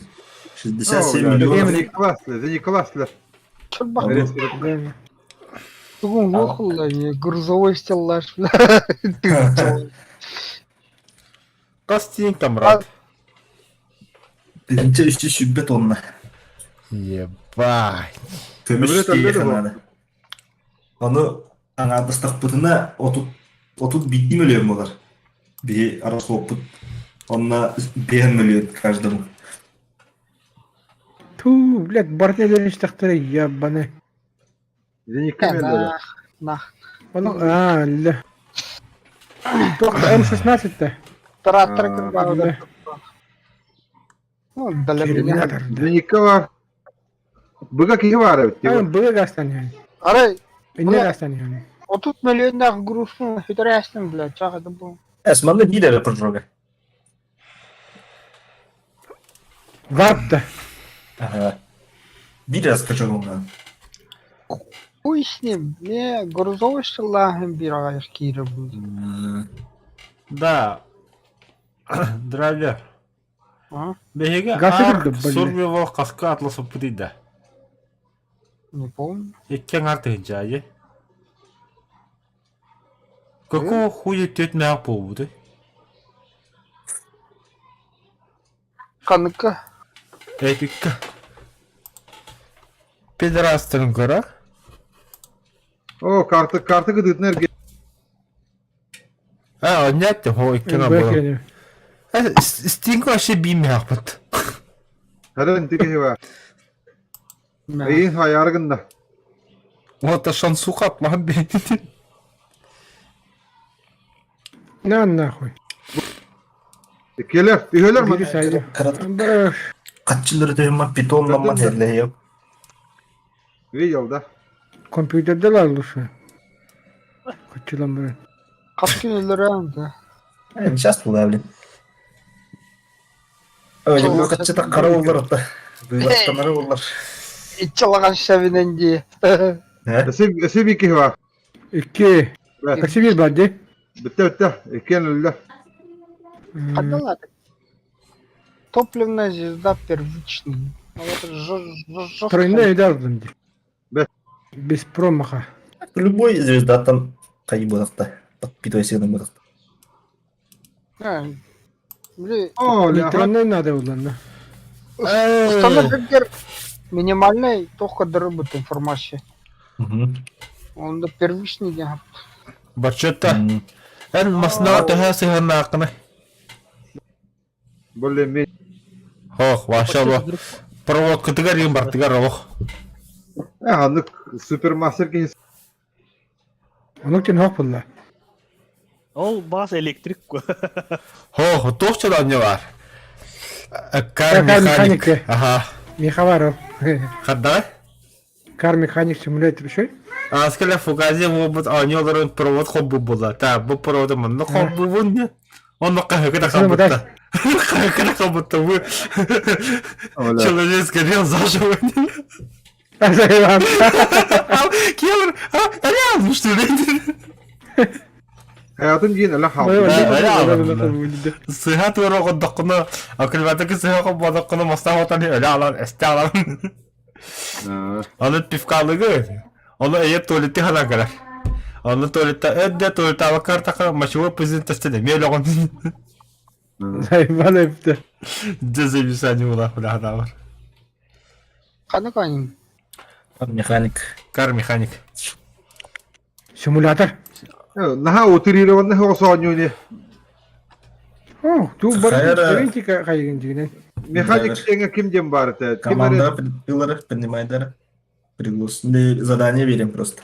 67 За миллионов. Николасли, за Николасли. Чё бахнул? Бүгін оқылда грузовой стеллаж. Кастинг там, брат. Тыгынча 305 тонна. Ебать. Көміш Самолет істейі өледі ғой. ханада. Оны аңадыстық бұтына отут 1 миллион болар. Bir arası опыт. Onunla 1 миллион каждому. Ту, блядь, бортелерин штахтары, ебаный. За Николасли. Нах. Ля. Только М16-то. Трактор А, кырбагы. Ну, далеко не. Терминатор. За Николасли. Быга киhi var evet. Быга гастан yani. Арай, Ne гастан yani. 30 миллиондагы грузун хитрястың, блядь, чагады бу. Esmanlı дилері прожога. Вапта. Ага. Bir раз прожога. Хуй с ним. Не, грузовой стеллажын bir аяқ кири бу. Да. Драйвер. А? Беге Гасы арк кірді, блин. сурвиво қасқа атласы пұтыйды. Не помню. Еккен арты жайы. Какого хуя тет мяқ болуды? Каныка. Эпикка. Педерастырын көра. O kartı gıdıtın erge. А, он не аттым, о, еккен абылы. Бэкерин. Стинг вообще бим мяқ бұт. Hadi intikihi var. İyi hayargında. Вот ашан сухат маған бейнеді. На нахуй. Keler, üheler mi? Biri saydı. Karat Брэш. kaç yıldır dövme pitonlanma terleği yok. Videoda. Компьютерде ла лучше. Кучилам брэш. Каскинелер да. Сейчас булавлин. Öyle bir kaçta da kara olur hatta. Bıyıktanları olur. İçaлаган şevinen diye. Esi bir kihi var. İki. Kaçı bir bence? Bitti. İken öyle. Подала. Топливная звезда первичный. А вот жестко. Тройной evde aldım diye. Be. Без промаха. Любой звезда там кайı болақта. Подпитой сигнал болақта. O ne? Тройной надо уладно. Установка минимальная только доработ информация. Он да первичный я. Барчетта. Ән маснаға төһә сыйғанна ақыны. Böyle mi? Хоқ, ваша бо. Провод күтігер ең бар, тігер оқ. Anlık süpermaster kihi. Onun için hop bulla. Ол бас электрик кö. Хо, тоқчыл анне бар. Кар Кар механик, механик. да. Ага. Михаваров. Қаддай? Кар механик симулятор шой. Аскеле фугази вот анёларын провод хоббу була. Та, бу проводы мында хоббу бунне. Он кахыгыда хоббута. Кахыгыда хоббута бу. Человеческий рел заживает. Келер, реально что ли? Hayatım yine la havlu. Sıhhat ve roğun dokunu, akılbadaki sıhhat ve dokunu mustahvatani öyle alan, este alan. Onun pifkalığı, onu eğer tuvaleti hala kadar. Onu tuvalette, ödde tuvalete bakar takar, maşıva pizin testede, meyle on. Bana yaptı. Cezayir bir saniye ulan, hada var. Kanı kanı. Механик. Kar mekanik. Simülatör. Naha oturuyla naha osanıyor. Oh, tu Hayır, baru ki kayak gini. Mekanik enge kim diyeyim bari te? Команда пилоры поднимает приглас. Задание верим просто.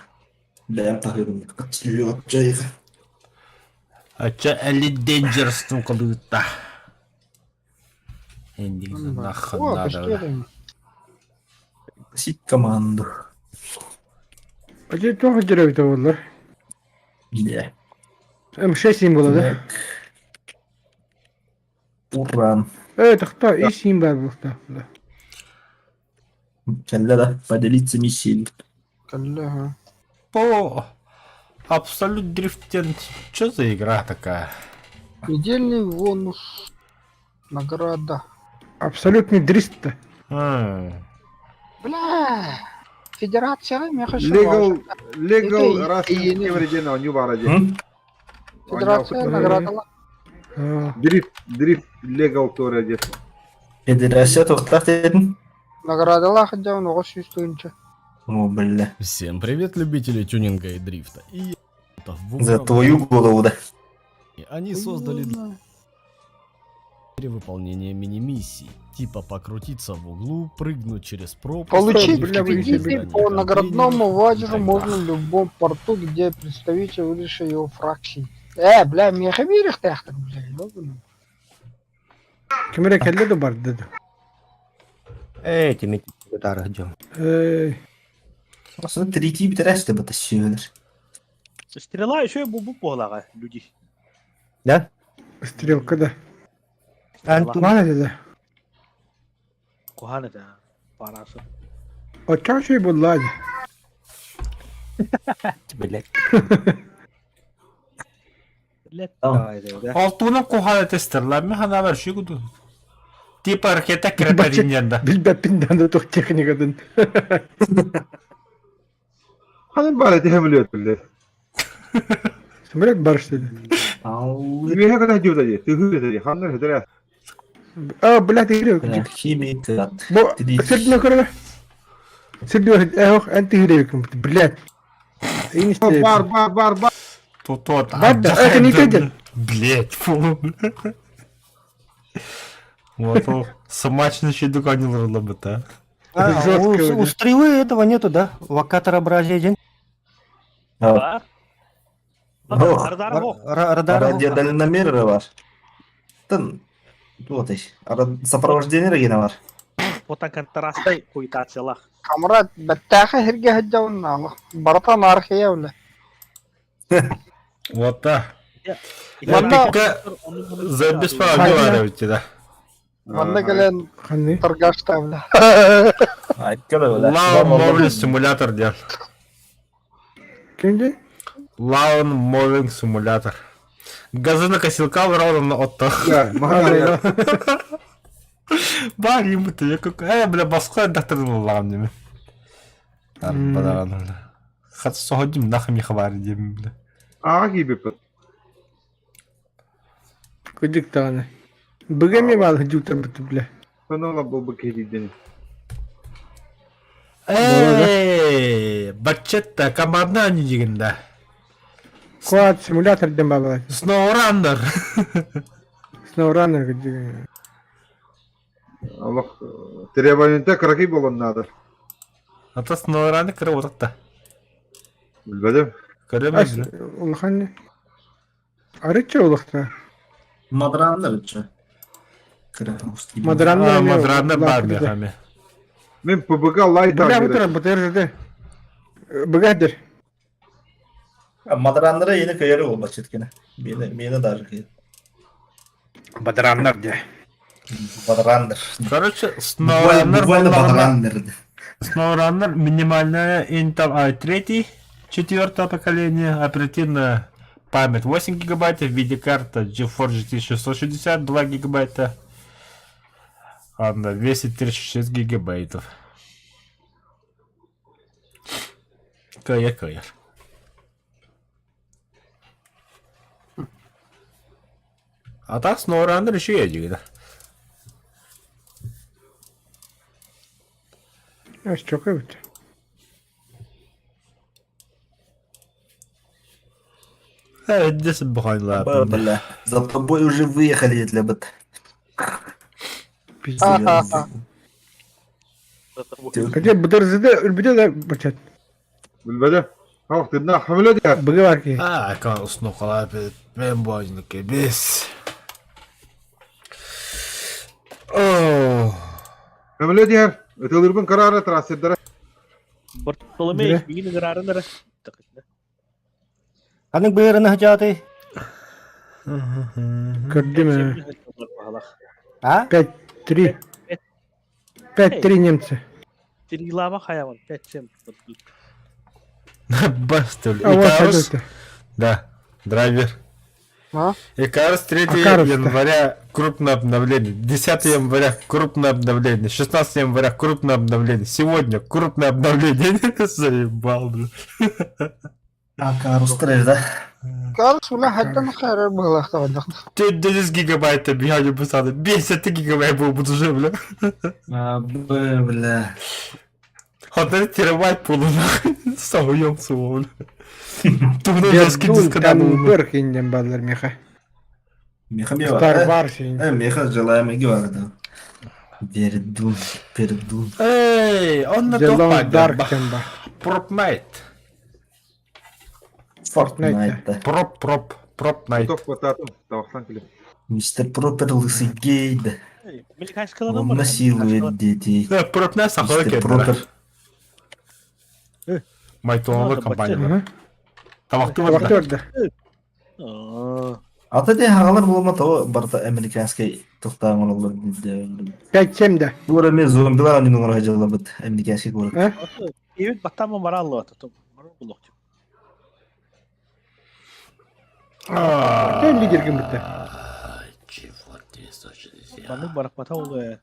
Даем тахырым. Чайха. Açça 50 dangerous'un kalıyıtta. Ending О, nahanda da. башкирим. Сить команду. Acı çok acı bir tavırlar. Да. Hem şey simbolu da. Уран. Evet, hatta iyi simbol bu da. Калля да. Поделиться миссией. Калля. По Absolute Drift, что за игра такая? Недельный бонус. Награда. Абсолютный дрист. Бля. Федерация я хочу. Legal rast yeni. kevrediğine onu baracı. Федерация награда. Drift legal kevrediği. Федерация тоқтақ дедің? Наградалар хотя он оғыз сүйістігінші. О, бля. Всем привет, любители тюнинга и дрифта. И За твою голову, да. они создали для выполнения мини-миссий. Типа покрутиться в углу, прыгнуть через пропасть. Получить бля, кредиты по наградному ваджеру можно в любом порту, где представитель высшей его фракции. Бля, мне хабирих тахтак, бля, ёбаный. Kimere kelle de var dedi. Этими тарахджом. Aslında trikiyi bitirirse bu taşıyorlar. Стрела еще и бубу полага, люди. Да? Стрелка да. Анту. Bana dedi. Kuhane de parası. O çok şey buldu hadi. Блядь. Let Tamam. daydı. Altına kuhane testerler mi? Hana ver şu kudu. Tip harekete kreperin yanında. Bilbeppinden de çok teknikadan. Hani bari tehemmül ettiler. Simülat barış dedi. Üyehe kadar cüvda diye. Tühür dedi. Hanlar hedere. Aa bıla değil. Химия кат. Bu sırtına kırma. Sırtına yok anti hüreyim. Bıla. İyi işte. Бар. Тот. Бар, да, это не ты. Блять, фу. Вот он. Смачный доконил бы, да? У стрелы этого нету, да? Локаторообразия. Var. Oh, Radar yok. Радар. Радиодальномеры var. Тын. Вот иш. Сопровождение регина var. Потан контрастай куйтацияла. Камрад, баттаха херге хаджаун нала. Барата нархия вля. Вот так. Ванда, Пика за бесправие да. ванда гален Hani? торгашта вля. Айткада öyle. Lawn Mowing Simulator diyor. Kimdi? Lawn Mowing Simulator. Газонокосилка ровно отто. Ya, mahalleye. Bari yumurta yok. Bile басқа доктордың лағам деме. Арбадан. Хат соходим нахам я хабар дем бile. Ağa gibi pır. Gıcık tane. Bugün mi var hıcıktan bitti bile. Sana ola bu kediden. Бачетта команда они дегенде. Kuat simülatör dem baba. SnowRunner. SnowRunner gıcık. Allah. Требования rakip olanlardır. Ата SnowRunner кіріп отырды. Bilmedim. Көреміз. Ул hani? Арыча улахта. Мадрандар үтчі. Мадрандар не Мадрандар бар улахта. мехами. Мен ПБГ лайтар. Бля бутырам бутыржды. Быгадыр. Мадрандара ені кайыры ол бачеткені. Мені даже кайыр. Бадрандар де. Мадрандыр. Короче, SnowRunner Буквально болғанда- Мадрандыр. SnowRunner минимальная Intel i3, 4-го поколения, оперативная память 8 гигабайтов, видеокарта GeForce GT 660, 2 гигабайта, она весит 36 гигабайтов. Кая. А так SnowRunner еще есть, да? А что как-то? Здесь бухань Бля, за тобой уже выехали для быт. Ха-ха-ха. Хотя бутыржды үлбүдө да бачат. Bilmedi. Kalk dedin hamile diye. Быгы бар ки. Kan usnu kalap ben bu acılık biz. Oh. Hamile diye. Ötelir kararı tıras edere. Бартоломей, бигин гарарындар. Каның быырына хажаты. Кырдыма. А? 5-3. 5-3 немцы. Тирилама хаяван, 5-7. Бастуль. А вот Икарус. это. Да, драйвер. А? Икарус 3 Икарус-то. января крупное обновление. 10 января крупное обновление. 16 января крупное обновление. Сегодня крупное обновление. Заебал, блин. Карус треш, да? Карс ула хаддан хайрар быгылах таваддак. 400 гигабайта бегали бы сады. 50 гигабайт был бы уже, бля. Бля. Хотел терабайт полуна. Сауем суон. Тугна доски Дердул дискадан там улу. бырк инден балдар меха. Меха Star Wars. Меха желаем георгда. Пердун. Эй, он на Делон топаге. Дарк темба. Пропнайт. Фортнайт, да. Пропнайт. Top patlattım. Tavaksan kilim. Мистер Пропер лысый гей, да. Мелькашкалана Он бар. насилует детей. Пропнайт сахара Мистер кендера. Пропер. Майтонлы компания. Тамақты бар. Тавактор да. Ата де хагалар болма то барта американский тоқтаған олар дейді. 5-7 да. Бура мен зомбилар анын оңор хажала бит американский көріп. А? Эвит баттама бара аллы ата. Булок. Тем лидер кимбитте. Баны барак бата улы.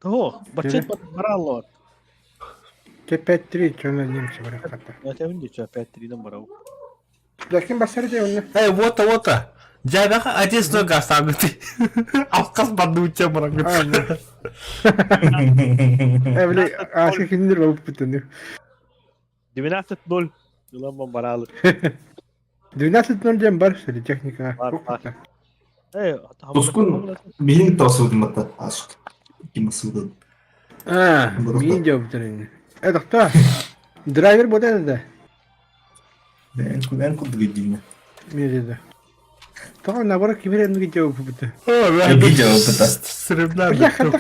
То, бачет бара аллы. Те 5-3 чона немцы бар хата. Я тебе не чё 5-3 барау. Лакин басар де он. Эй, вот. Жайдаға один стой газ таңыты. Алқас банды өте бұраңыз. Эвли ашы киндер болуп бүтүндү. 12-0. Yılan baralı. 12-0 дем бар что ли техника. Бар. Эй, Тускун биһиң тосудum бата ашык. Кимсудун. Мин жоп турин. Доктор. Драйвер бода да. Ben kudu gideyim. Мирде. Тогда наоборот киберен ги жоп бүтү. О, Видео, это. Сребна. Я хата